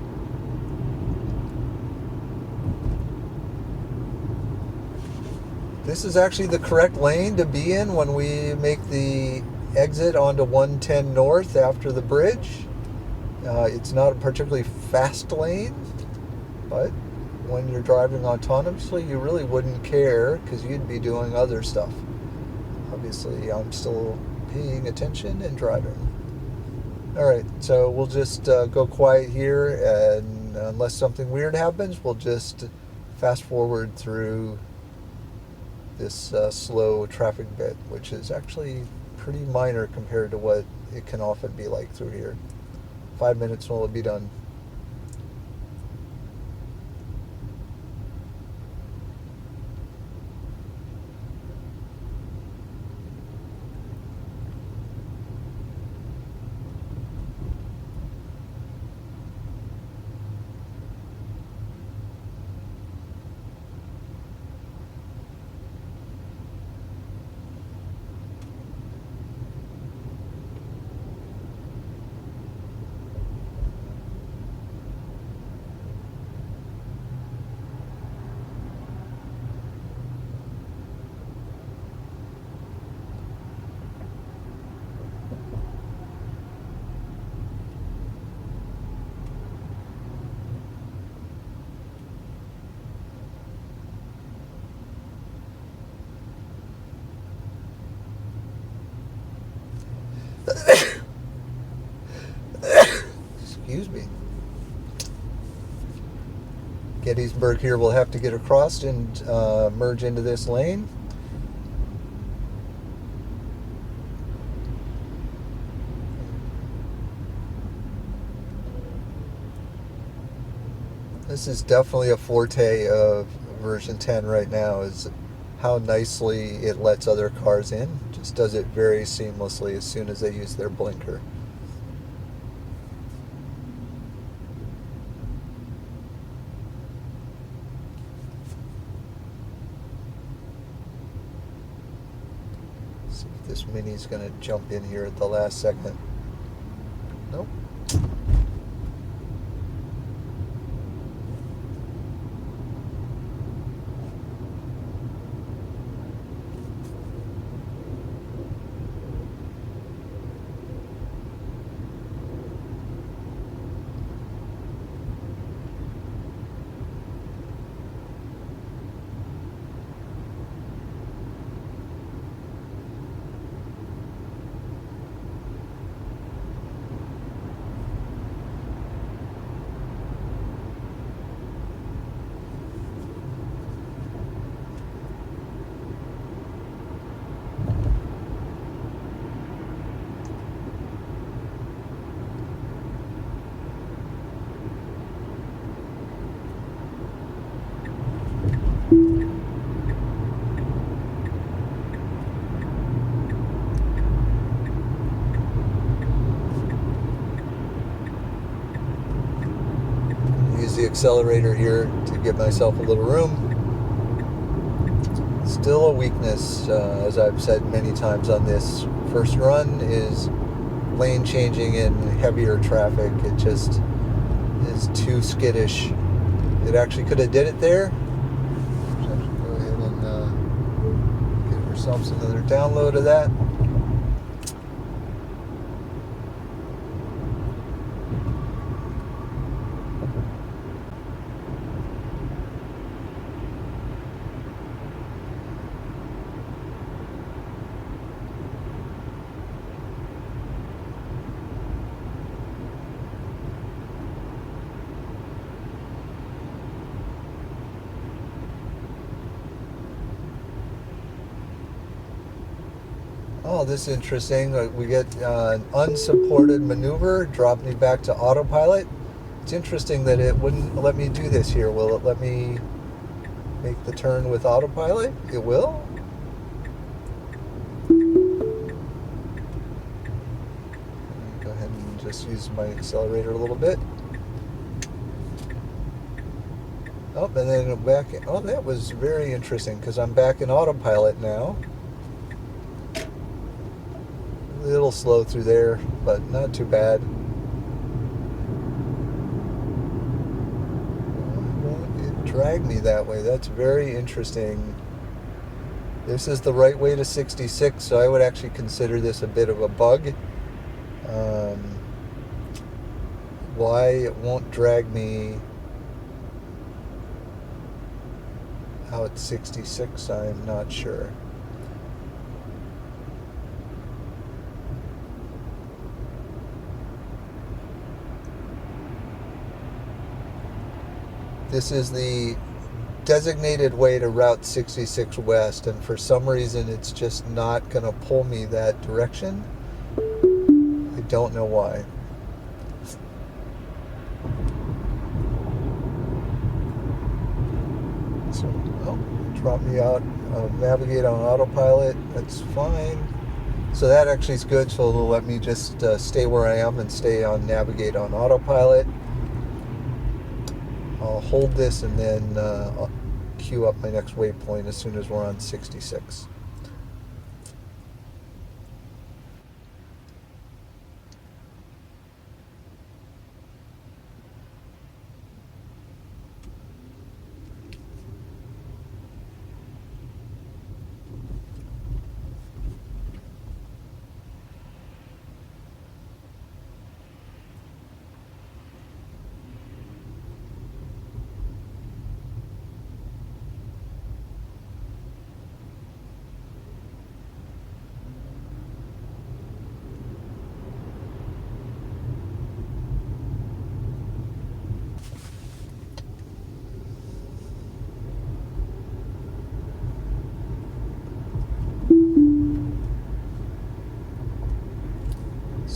This is actually the correct lane to be in when we make the exit onto 110 North after the bridge. It's not a particularly fast lane, but when you're driving autonomously, you really wouldn't care because you'd be doing other stuff. Obviously, I'm still paying attention and driving. All right, so we'll just go quiet here, and unless something weird happens, we'll just fast forward through this slow traffic bit, which is actually pretty minor compared to what it can often be like through here. 5 minutes and we'll be done. Excuse me. Gettysburg here will have to get across and merge into this lane. This is definitely a forte of version 10 right now, is how nicely it lets other cars in. Just does it very seamlessly as soon as they use their blinker. See if this Mini's going to jump in here at the last second. Nope. Use the accelerator here to give myself a little room. Still a weakness, as I've said many times on this first run, is lane changing in heavier traffic. It just is too skittish. It actually could have did it there. Go ahead and give ourselves another download of that. Oh, this is interesting. We get an unsupported maneuver, drop me back to autopilot. It's interesting that it wouldn't let me do this here. Will it let me make the turn with autopilot? It will. Go ahead and just use my accelerator a little bit. Oh, and then back. Oh, that was very interesting because I'm back in autopilot now. A little slow through there, but not too bad. It dragged me that way. That's very interesting. This is the right way to 66, so I would actually consider this a bit of a bug. Why it won't drag me out 66, I'm not sure. This is the designated way to Route 66 West, and for some reason it's just not going to pull me that direction. I don't know why. So, drop me out, navigate on autopilot, that's fine. So that actually is good, so it'll let me just stay where I am and stay on navigate on autopilot. I'll hold this and then I'll queue up my next waypoint as soon as we're on 66.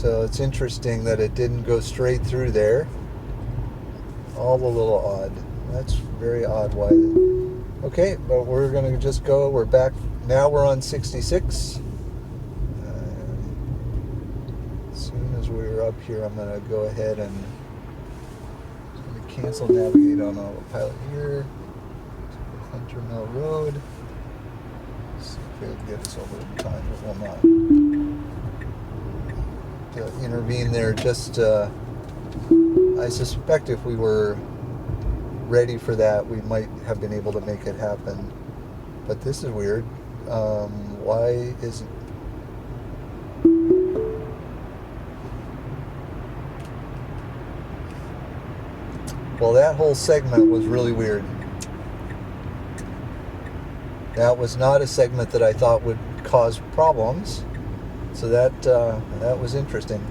So it's interesting that it didn't go straight through there. All a little odd. That's very odd. Why? Okay, but we're going to just go. We're back. Now we're on 66. As soon as we're up here, I'm going to go ahead and cancel navigate on autopilot here. Hunter Mill Road. Let's see if it'll get us over in time. It will not. To intervene there, just I suspect if we were ready for that, we might have been able to make it happen. But this is weird. Why isn't... Well, that whole segment was really weird. That was not a segment that I thought would cause problems. So that was interesting.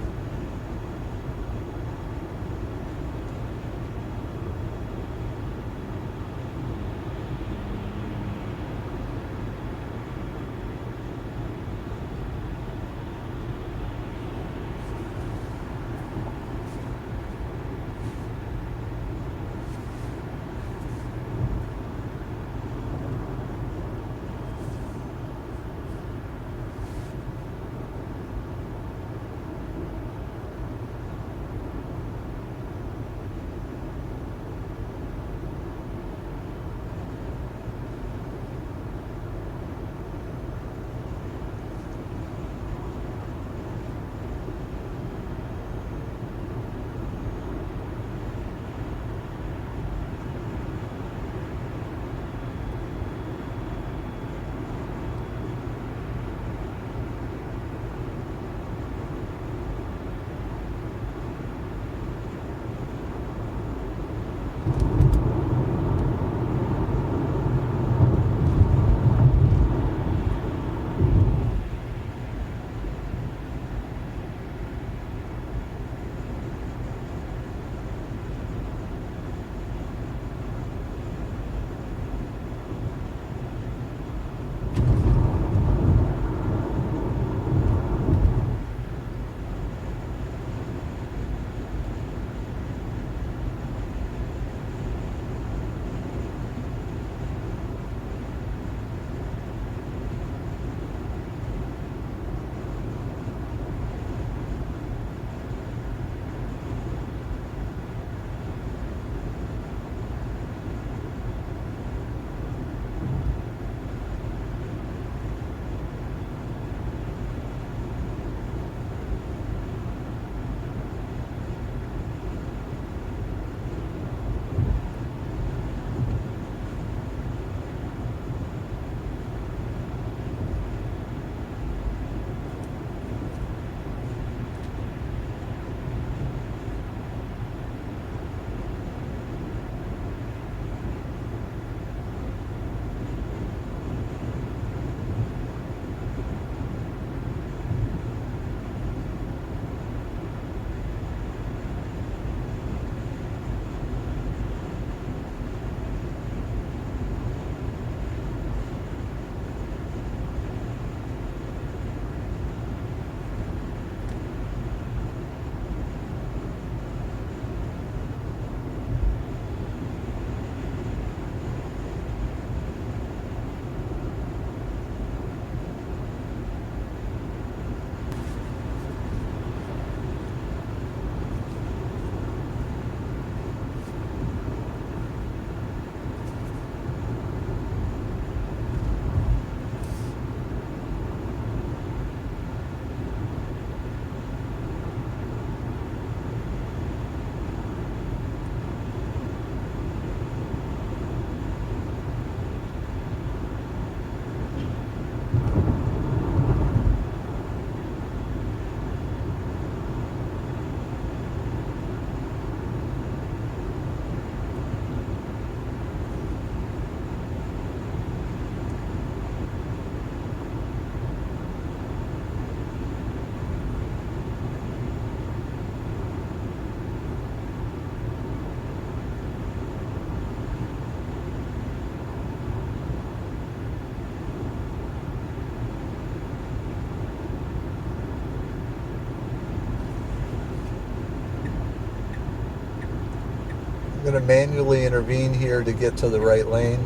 going to manually intervene here to get to the right lane.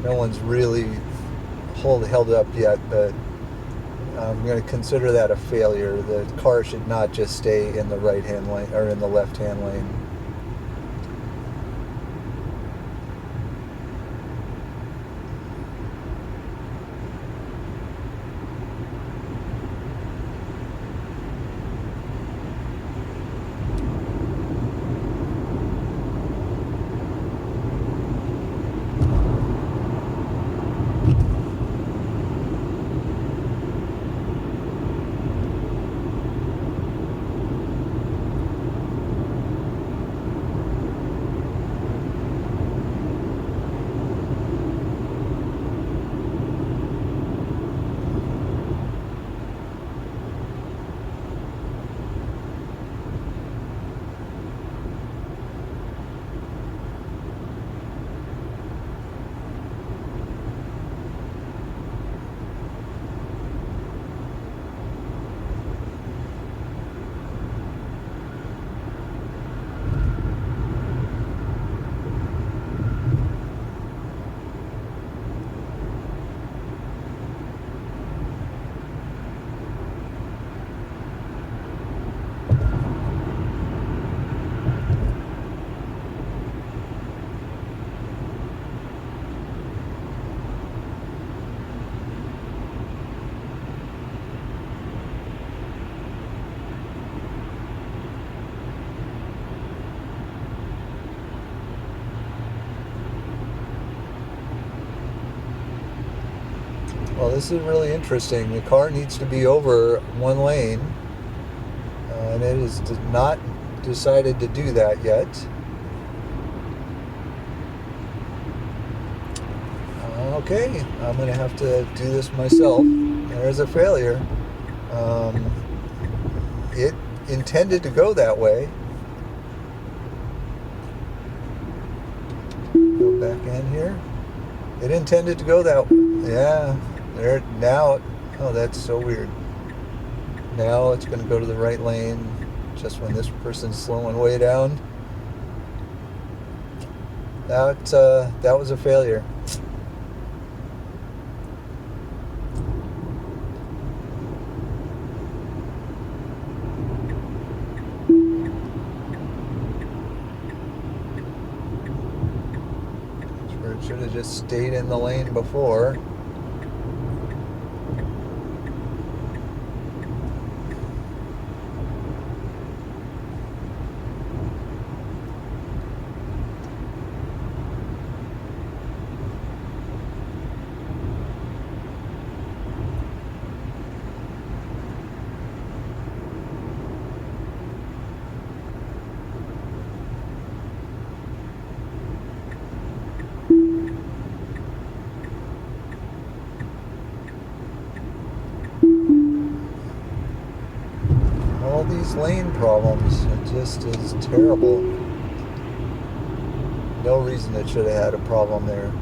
No one's really held up yet, but I'm going to consider that a failure. The car should not just stay in the right-hand lane or in the left-hand lane. Well, this is really interesting. The car needs to be over one lane, and it has not decided to do that yet. Okay, I'm going to have to do this myself. There's a failure. It intended to go that way. Go back in here. It intended to go that way. Yeah. There now. Oh, that's so weird. Now it's going to go to the right lane just when this person's slowing way down. That was a failure. Should have just stayed in the lane before. All these lane problems, it just is terrible. No reason it should have had a problem there.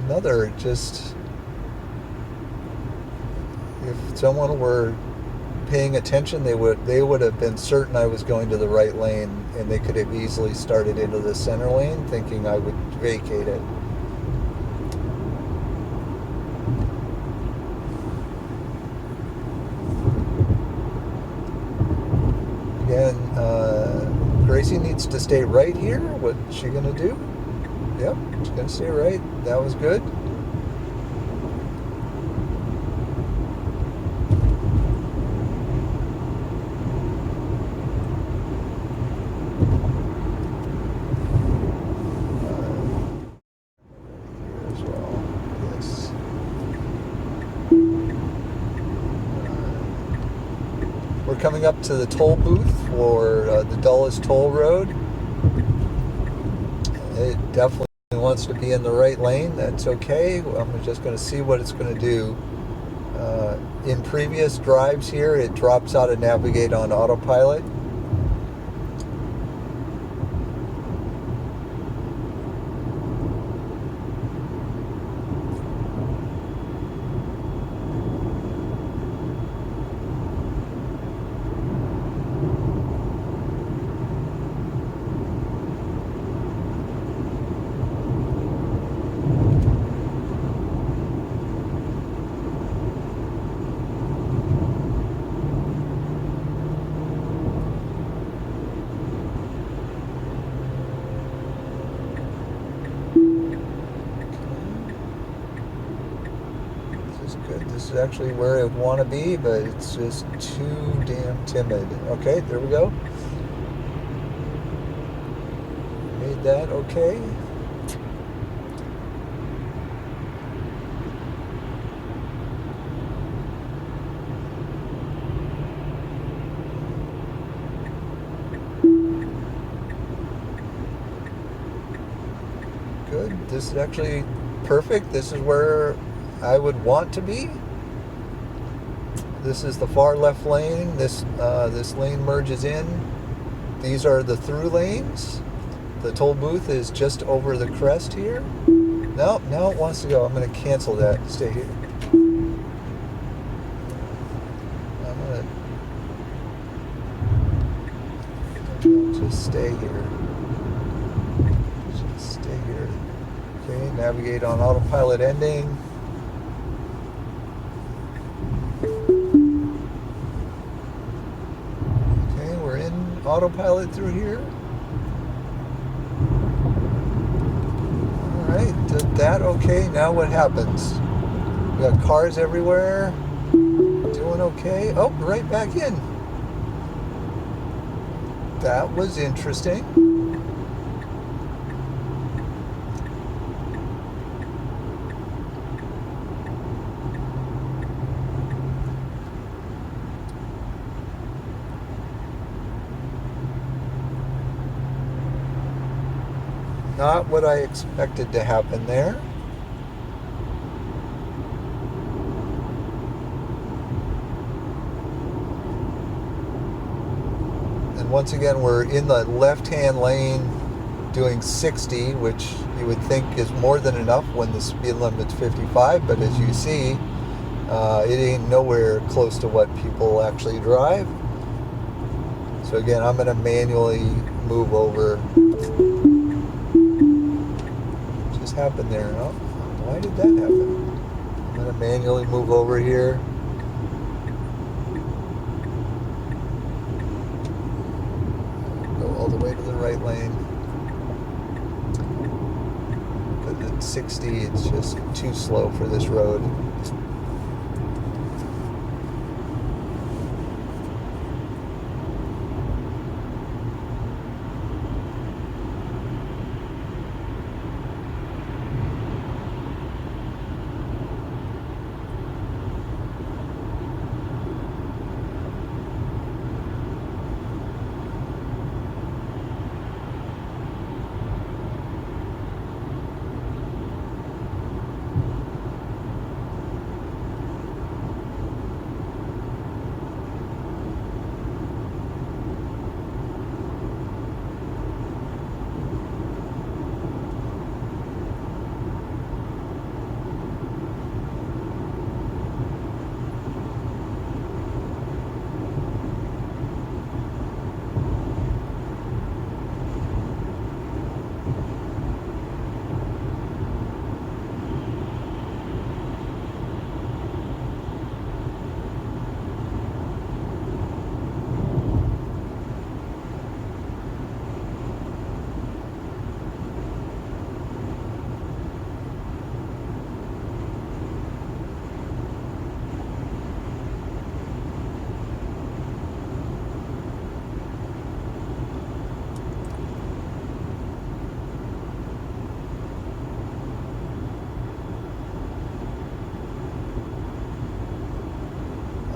Another, just if someone were paying attention, they would have been certain I was going to the right lane, and they could have easily started into the center lane thinking I would vacate it. Again, Gracie needs to stay right here. What's she gonna do? Yep, she's gonna stay right. That was good. Here as well. Yes. We're coming up to the toll booth for the Dulles Toll Road. It definitely wants to be in the right lane. That's okay. I'm just going to see what it's going to do. In previous drives here, it drops out of navigate on autopilot. Good. This is actually where I want to be, but it's just too damn timid. Okay, there we go. Made that okay. Good. This is actually perfect. This is where I would want to be. This is the far left lane. This lane merges in. These are the through lanes. The toll booth is just over the crest here. No, now it wants to go. I'm going to cancel that. Stay here. I'm going to just stay here. Just stay here. Okay, navigate on autopilot ending. Autopilot through here. Alright, did that okay. Now what happens? We got cars everywhere. Doing okay. Oh, right back in. That was interesting. Not what I expected to happen there. And once again, we're in the left-hand lane doing 60, which you would think is more than enough when the speed limit's 55, but as you see, it ain't nowhere close to what people actually drive. So again, I'm going to manually move over. Happened there? Oh, why did that happen? I'm going to manually move over here. Go all the way to the right lane. Because at 60, it's just too slow for this road.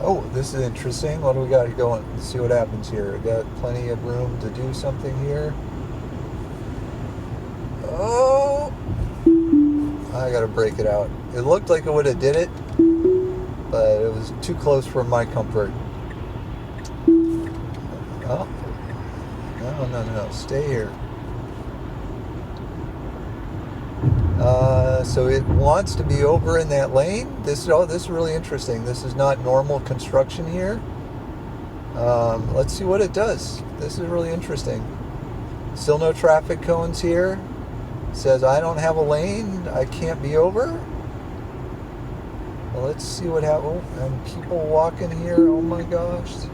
Oh, this is interesting. What do we got going? Let's see what happens here. We got plenty of room to do something here. Oh! I gotta break it out. It looked like it would have did it. but it was too close for my comfort. Oh, no, stay here. So it wants to be over in that lane. This is really interesting. This is not normal construction here. Let's see what it does. This is really interesting. Still no traffic cones here. It says I don't have a lane. I can't be over. Well, let's see what happens. Oh, and people walking here. Oh my gosh. This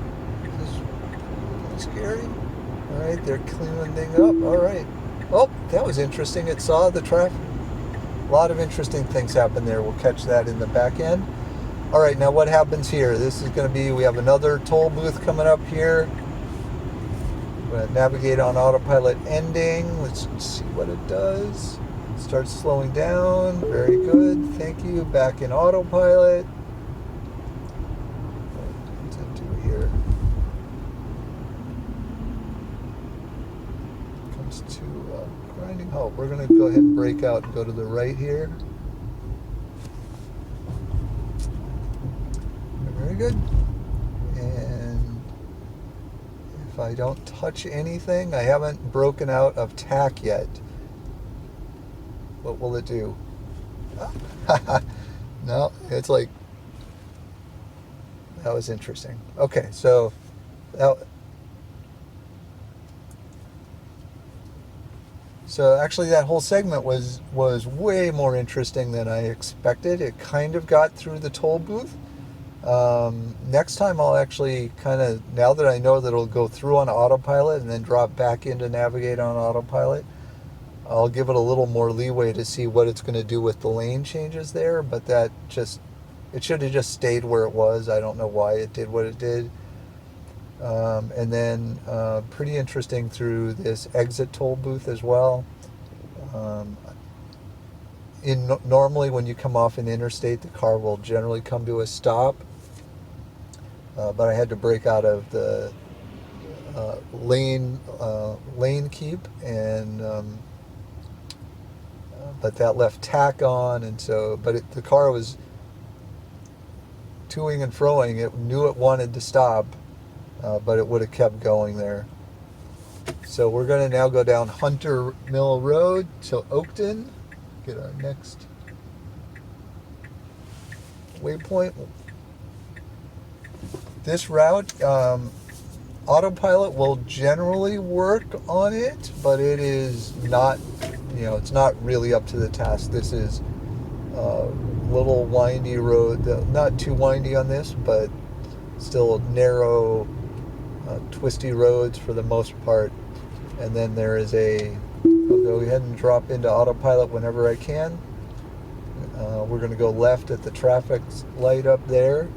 is scary. All right, they're cleaning things up. All right. Oh, that was interesting. It saw the traffic. A lot of interesting things happen there. We'll catch that in the back end. All right, now what happens here? This is going to be, we have another toll booth coming up here. We're going to navigate on autopilot ending. Let's see what it does. Starts slowing down. Very good. Thank you. Back in autopilot. What's it do here? Comes to grinding halt. We're going to go ahead and break out and go to the right here. Very good. And if I don't touch anything, I haven't broken out of tack yet. What will it do? No, it's like, that was interesting. Okay, so actually that whole segment was way more interesting than I expected. It kind of got through the toll booth. Next time I'll actually kind of, now that I know that it'll go through on autopilot and then drop back into navigate on autopilot, I'll give it a little more leeway to see what it's going to do with the lane changes there, but it should have just stayed where it was. I don't know why it did what it did. And then pretty interesting through this exit toll booth as well. Normally when you come off an interstate, the car will generally come to a stop, but I had to break out of the lane keep, and but that left tack on, and so the car was toing and froing. It knew it wanted to stop, but it would have kept going there. So we're going to now go down Hunter Mill Road to Oakton, get our next waypoint. This route, autopilot will generally work on it, but it is not, it's not really up to the task. This is a little windy road, not too windy on this, but still narrow, twisty roads for the most part. And then there is I'll go ahead and drop into autopilot whenever I can. We're going to go left at the traffic light up there,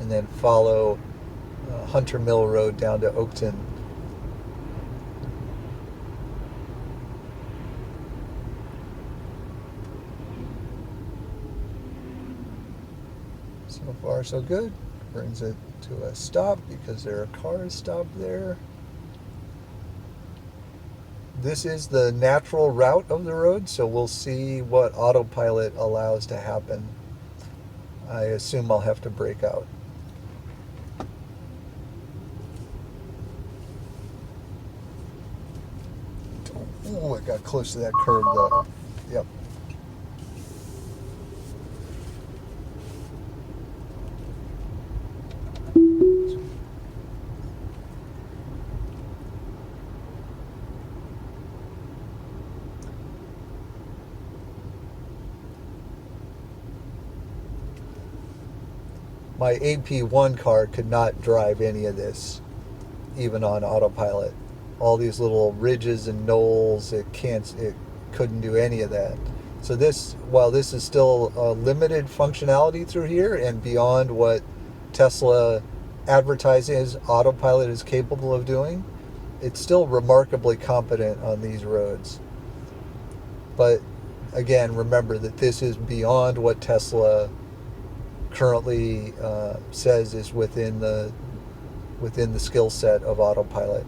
and then follow Hunter Mill Road down to Oakton. So far so good. Brings it to a stop because there are cars stopped there. This is the natural route of the road, so we'll see what autopilot allows to happen. I assume I'll have to brake out. Oh, it got close to that curb though. Yep. My AP1 car could not drive any of this, even on autopilot. All these little ridges and knolls, it couldn't do any of that. So while this is still limited functionality through here and beyond what Tesla advertises autopilot is capable of doing, it's still remarkably competent on these roads. But again, remember that this is beyond what Tesla currently says is within the skill set of autopilot.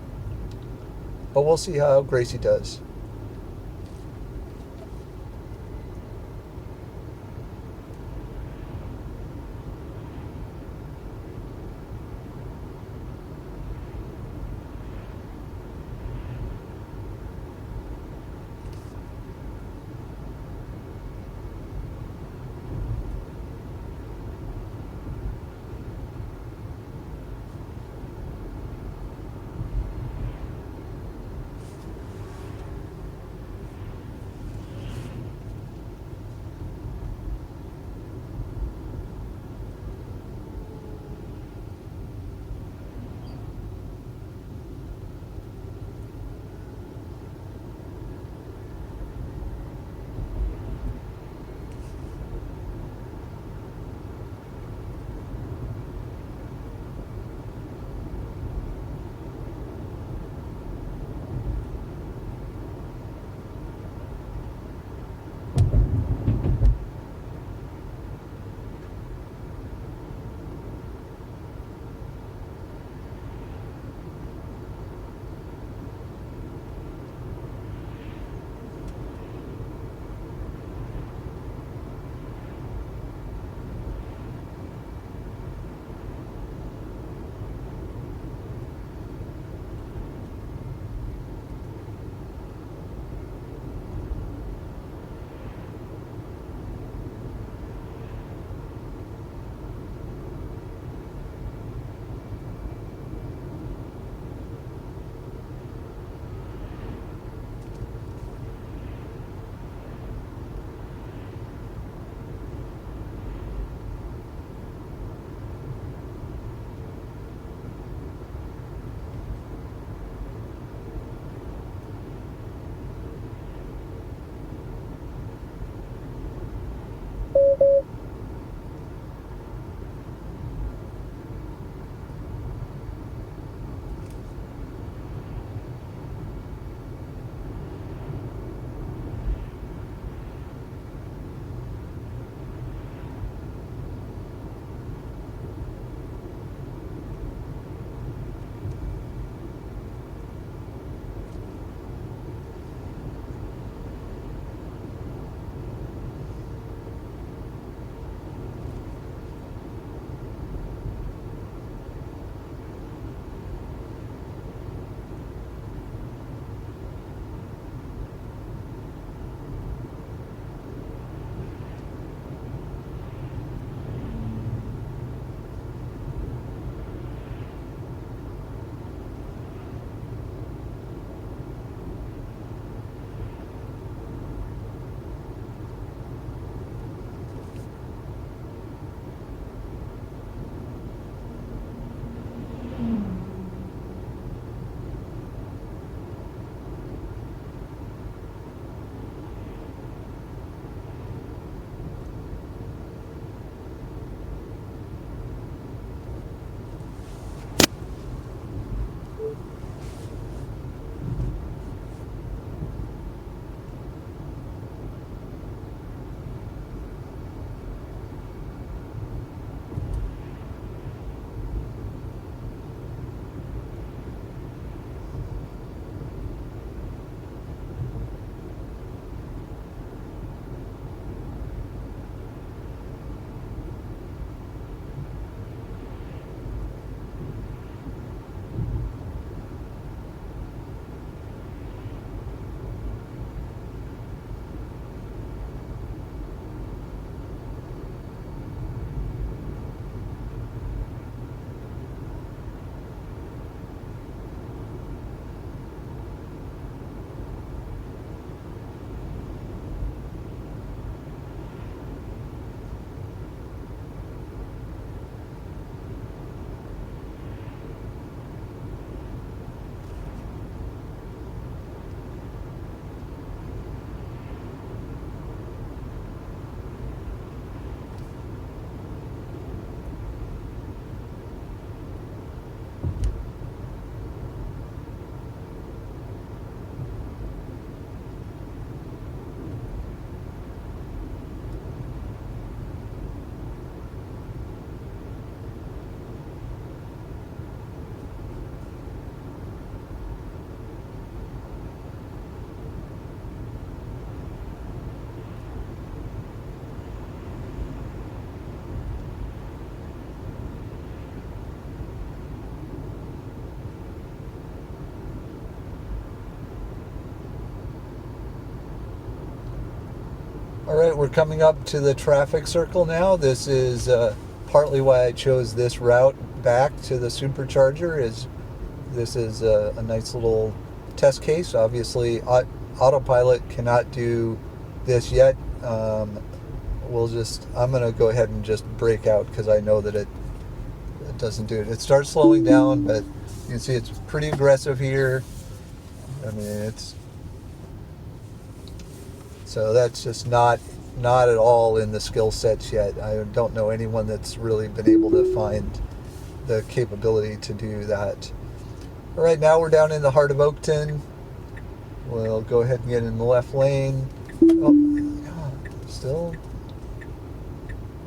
But we'll see how Gracie does. All right, we're coming up to the traffic circle now. This is partly why I chose this route back to the supercharger. Is this is a nice little test case. Obviously, autopilot cannot do this yet. I'm going to go ahead and just brake out because I know that it doesn't do it. It starts slowing down, but you can see it's pretty aggressive here. I mean, so that's just not at all in the skill sets yet. I don't know anyone that's really been able to find the capability to do that. All right, now we're down in the heart of Oakton. We'll go ahead and get in the left lane. Oh, still,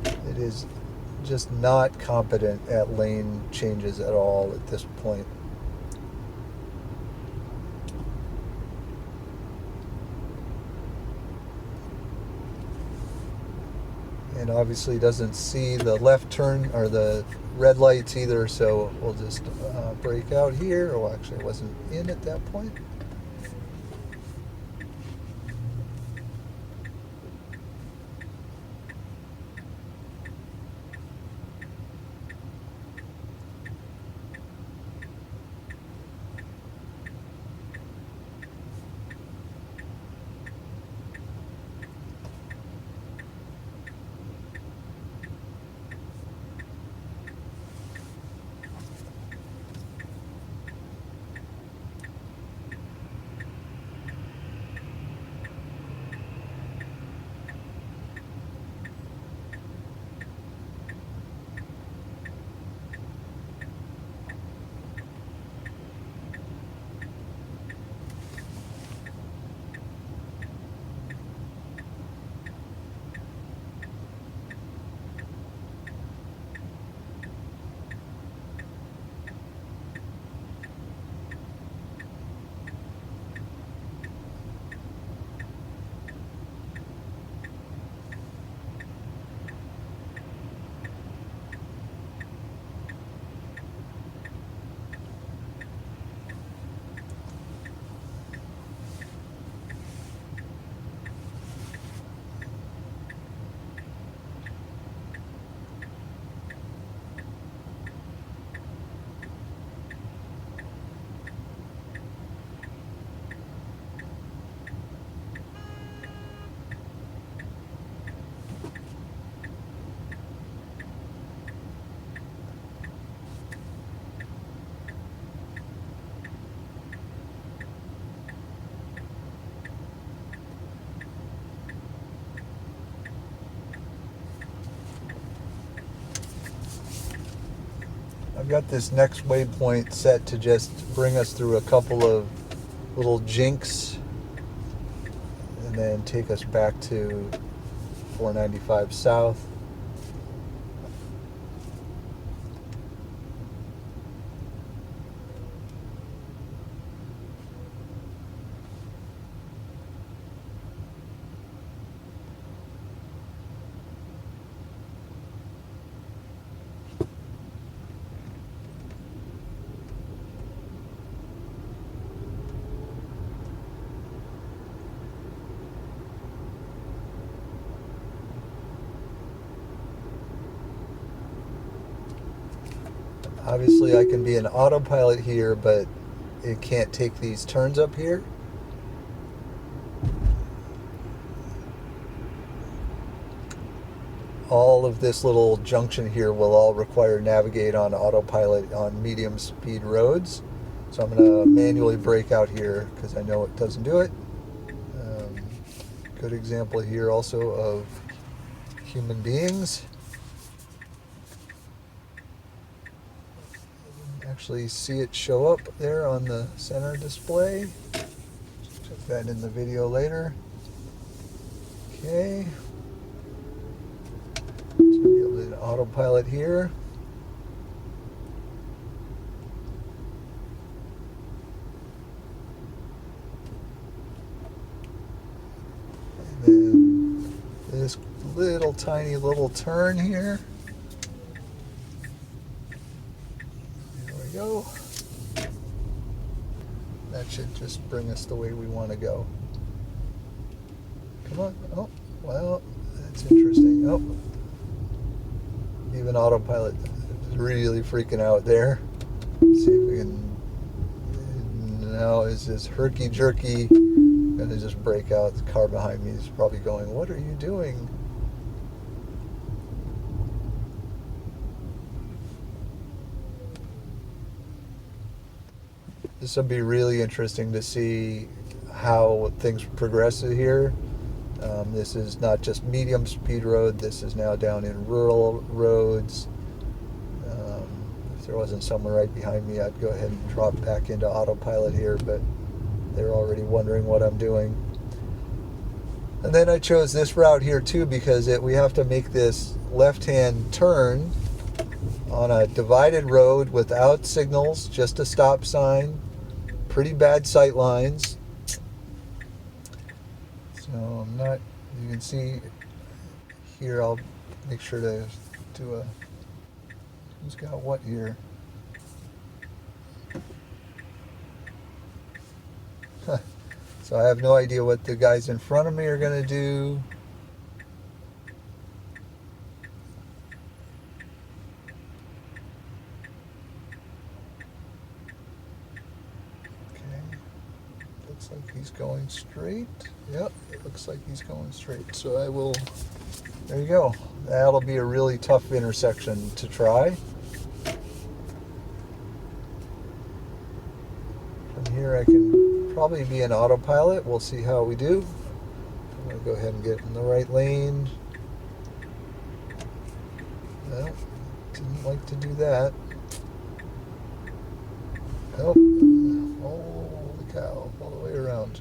it is just not competent at lane changes at all at this point. And obviously doesn't see the left turn or the red lights either, so we'll just brake out here. Oh, actually, I wasn't in at that point. I've got this next waypoint set to just bring us through a couple of little jinks and then take us back to 495 South. Obviously I can be an autopilot here, but it can't take these turns up here. All of this little junction here will all require navigate on autopilot on medium speed roads. So I'm going to manually brake out here because I know it doesn't do it. Good example here also of human beings. Actually see it show up there on the center display. Check that in the video later. Okay. So we'll do an autopilot here. And then this little tiny little turn here. Go. That should just bring us the way we want to go. Come on. Oh, Well, that's interesting. Oh, even autopilot is really freaking out there. Let's see if we can. Now is this herky jerky gonna just break out? The car behind me is probably going, "What are you doing?" This will be really interesting to see how things progress here. This is not just medium speed road. This is now down in rural roads. If there wasn't someone right behind me, I'd go ahead and drop back into autopilot here, but they're already wondering what I'm doing. And then I chose this route here too because we have to make this left-hand turn on a divided road without signals, just a stop sign, pretty bad sight lines. So I'm not, you can see here, I'll make sure to do a, who's got what here? So I have no idea what the guys in front of me are going to do. Looks like he's going straight. Yep, it looks like he's going straight. So I will, there you go. That'll be a really tough intersection to try. From here I can probably be in autopilot. We'll see how we do. I'm going to go ahead and get in the right lane. Well, didn't like to do that. Oh, holy cow, all the way around.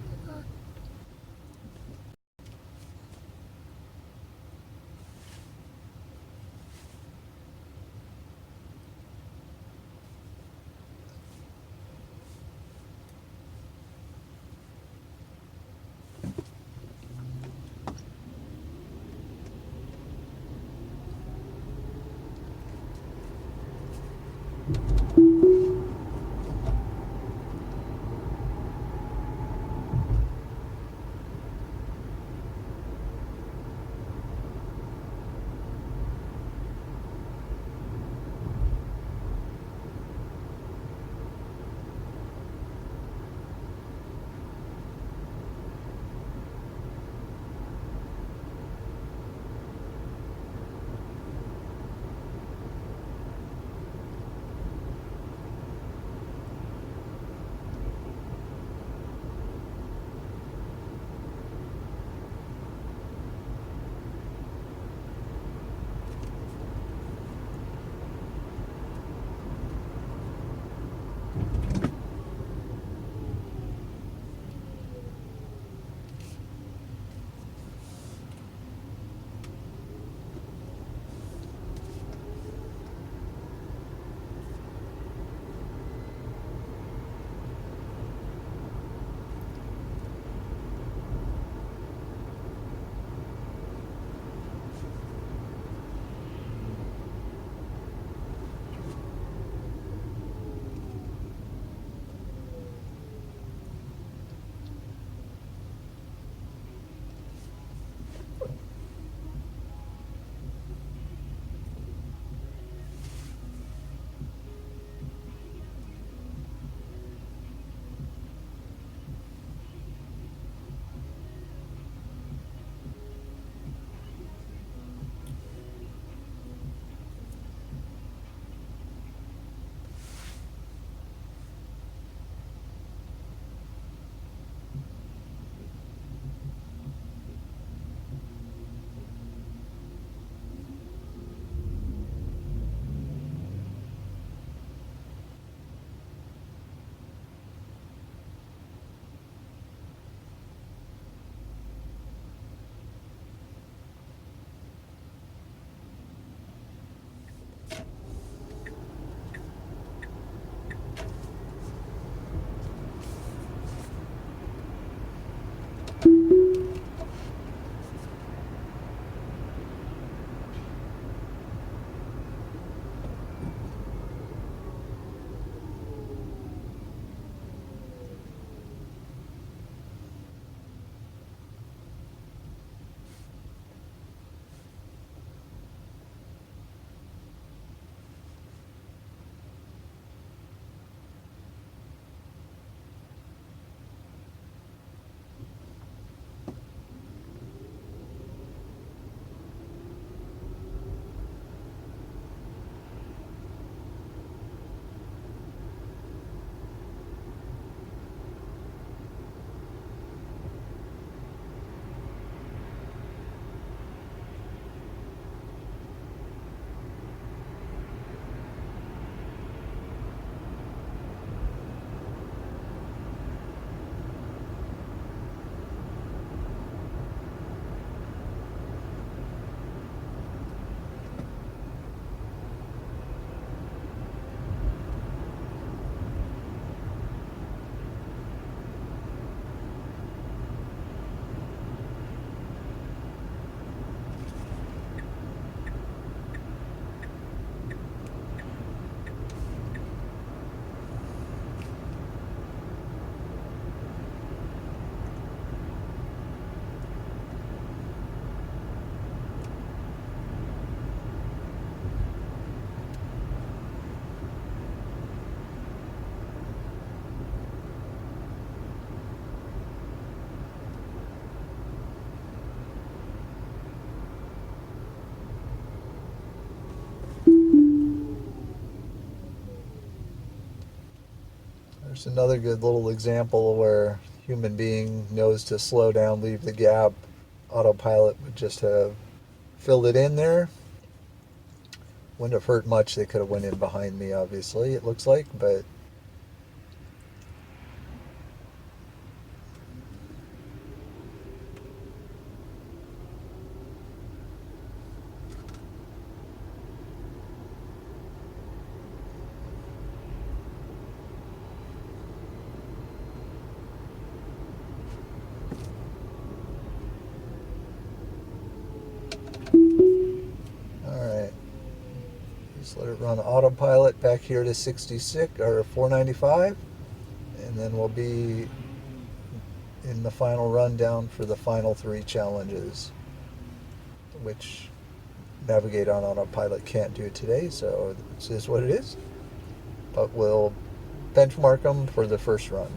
There's another good little example where human being knows to slow down, leave the gap. Autopilot would just have filled it in there. Wouldn't have hurt much. They could have went in behind me, obviously, it looks like, but alright. Just let it run autopilot back here to 66 or 495, and then we'll be in the final rundown for the final 3 challenges, which Navigate on Autopilot can't do today, so this is what it is. But we'll benchmark them for the first run.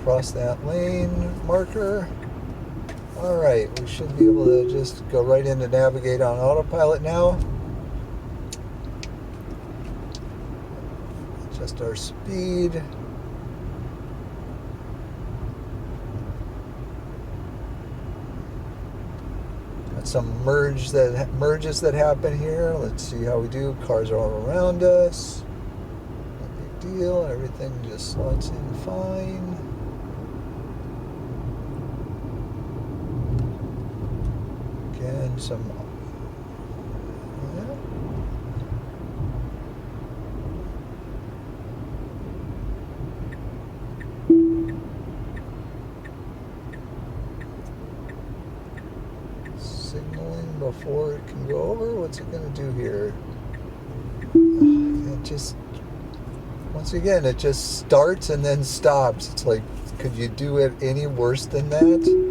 Cross that lane marker. Alright, we should be able to just go right into Navigate on Autopilot now. Adjust our speed. Got some merges that happen here. Let's see how we do. Cars are all around us. No big deal. Everything just slots in fine. Again, some signaling before it can go over. What's it going to do here? It just, once again, it just starts and then stops. It's like, could you do it any worse than that?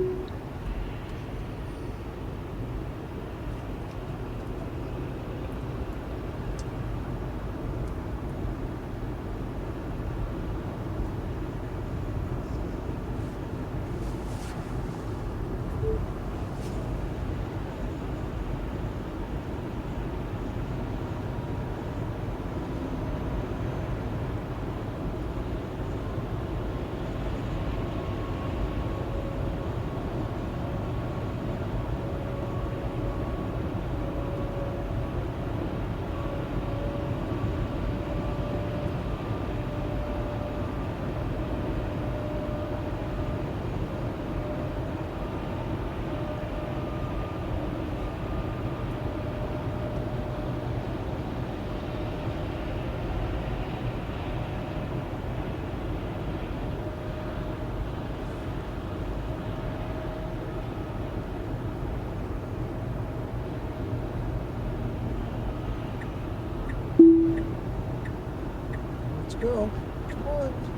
go. Come on.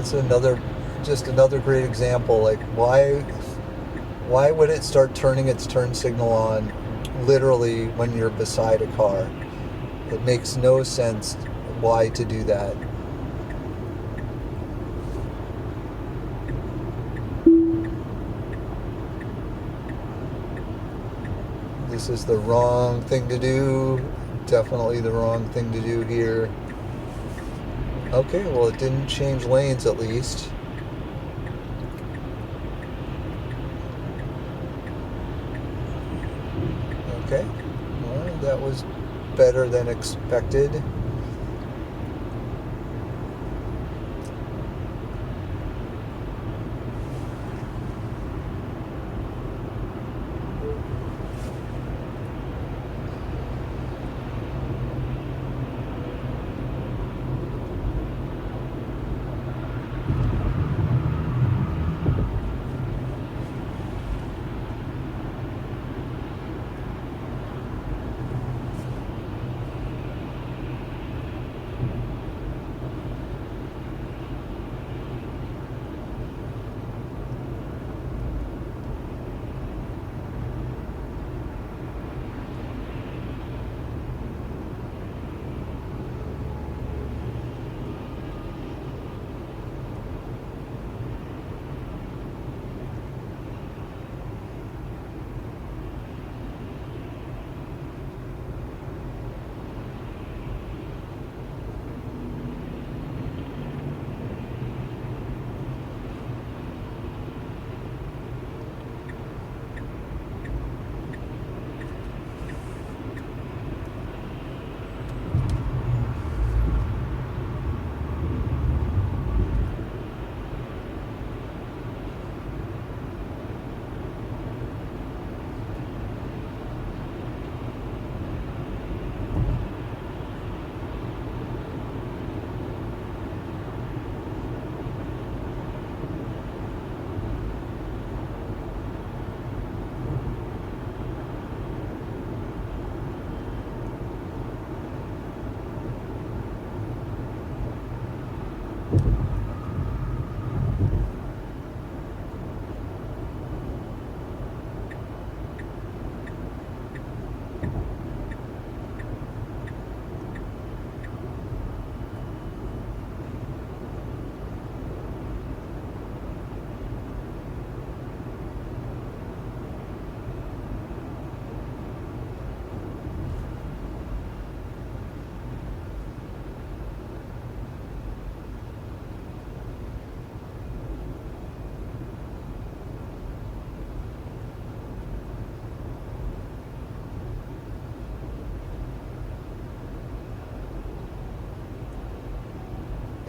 That's just another great example. Like, why would it start turning its turn signal on literally when you're beside a car? It makes no sense why to do that. This is the wrong thing to do. Definitely the wrong thing to do here. Okay, well, it didn't change lanes at least. Okay, well, that was better than expected.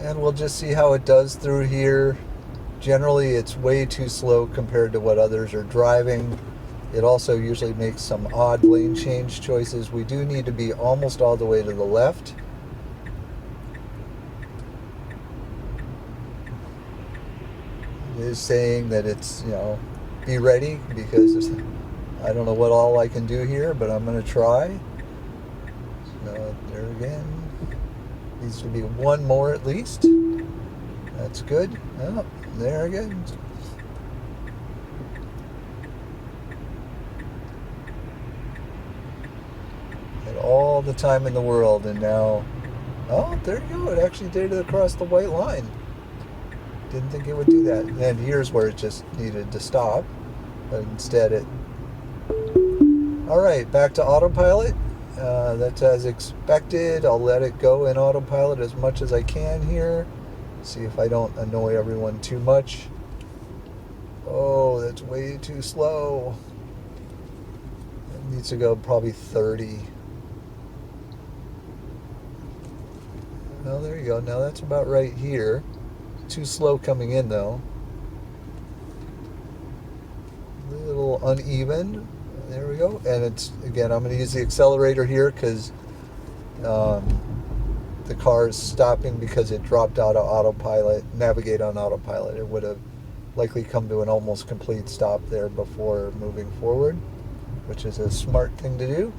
And we'll just see how it does through here. Generally, it's way too slow compared to what others are driving. It also usually makes some odd lane change choices. We do need to be almost all the way to the left. It is saying that it's, be ready, because I don't know what all I can do here, but I'm going to try. So there again. Needs to be one more at least. That's good. Oh, there again. Had all the time in the world, and now, oh, there you go. It actually did it across the white line. Didn't think it would do that. And here's where it just needed to stop, but instead it. All right, back to autopilot. That's as expected. I'll let it go in autopilot as much as I can here. See if I don't annoy everyone too much. Oh, that's way too slow. It needs to go probably 30. Oh, there you go. Now that's about right here. Too slow coming in though. A little uneven. There we go. And it's, again, I'm going to use the accelerator here because the car is stopping because it dropped out of autopilot, navigate on autopilot. It would have likely come to an almost complete stop there before moving forward, which is a smart thing to do.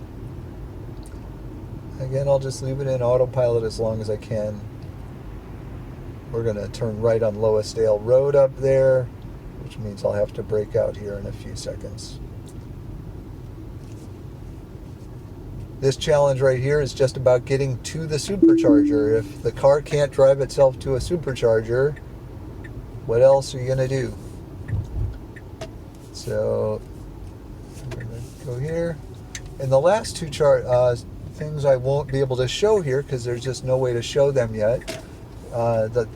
Again, I'll just leave it in autopilot as long as I can. We're going to turn right on Loisdale Road up there, which means I'll have to brake out here in a few seconds. This challenge right here is just about getting to the supercharger. If the car can't drive itself to a supercharger, what else are you going to do? So, I'm going to go here. And the last two things I won't be able to show here because there's just no way to show them yet. The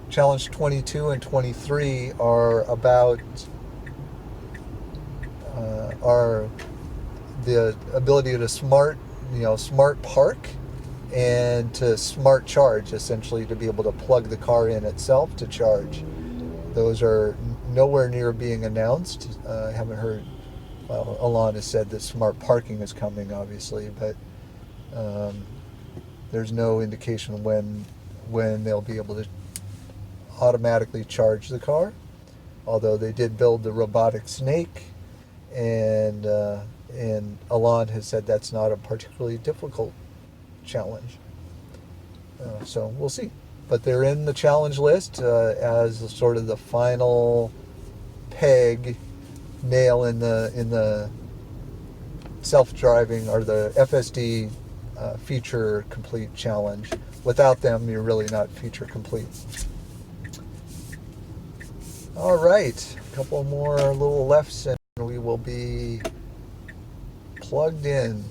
challenge 22 and 23 are about the ability to smart park and to smart charge, essentially to be able to plug the car in itself to charge. Those are nowhere near being announced. I haven't heard. Well, Alon has said that smart parking is coming, obviously, but there's no indication when they'll be able to automatically charge the car. Although they did build the robotic snake, and Alon has said that's not a particularly difficult challenge. So we'll see. But they're in the challenge list as sort of the final peg nail in the self-driving or the FSD feature complete challenge. Without them, you're really not feature complete. All right, a couple more little lefts and we will be plugged in.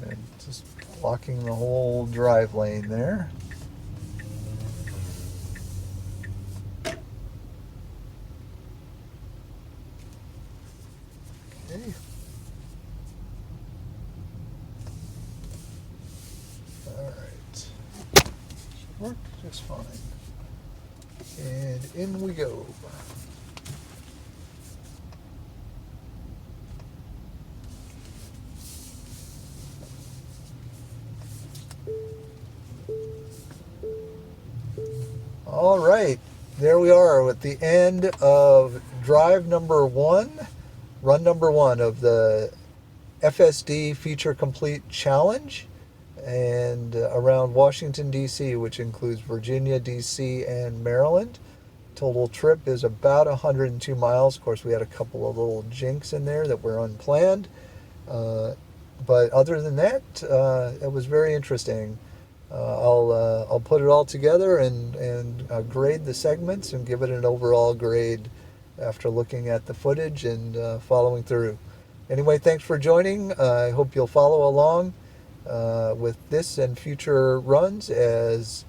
And just blocking the whole drive lane there. Okay. All right. Should work just fine. And in we go. All right, there we are at the end of drive number one, run number one of the FSD Feature Complete Challenge, and around Washington, D.C., which includes Virginia, D.C., and Maryland. Total trip is about 102 miles. Of course, we had a couple of little jinks in there that were unplanned. But other than that, it was very interesting. I'll put it all together and grade the segments and give it an overall grade after looking at the footage and following through. Anyway, thanks for joining. I hope you'll follow along with this and future runs as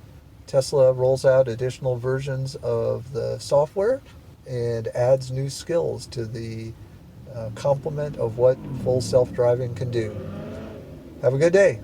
Tesla rolls out additional versions of the software and adds new skills to the complement of what full self-driving can do. Have a good day.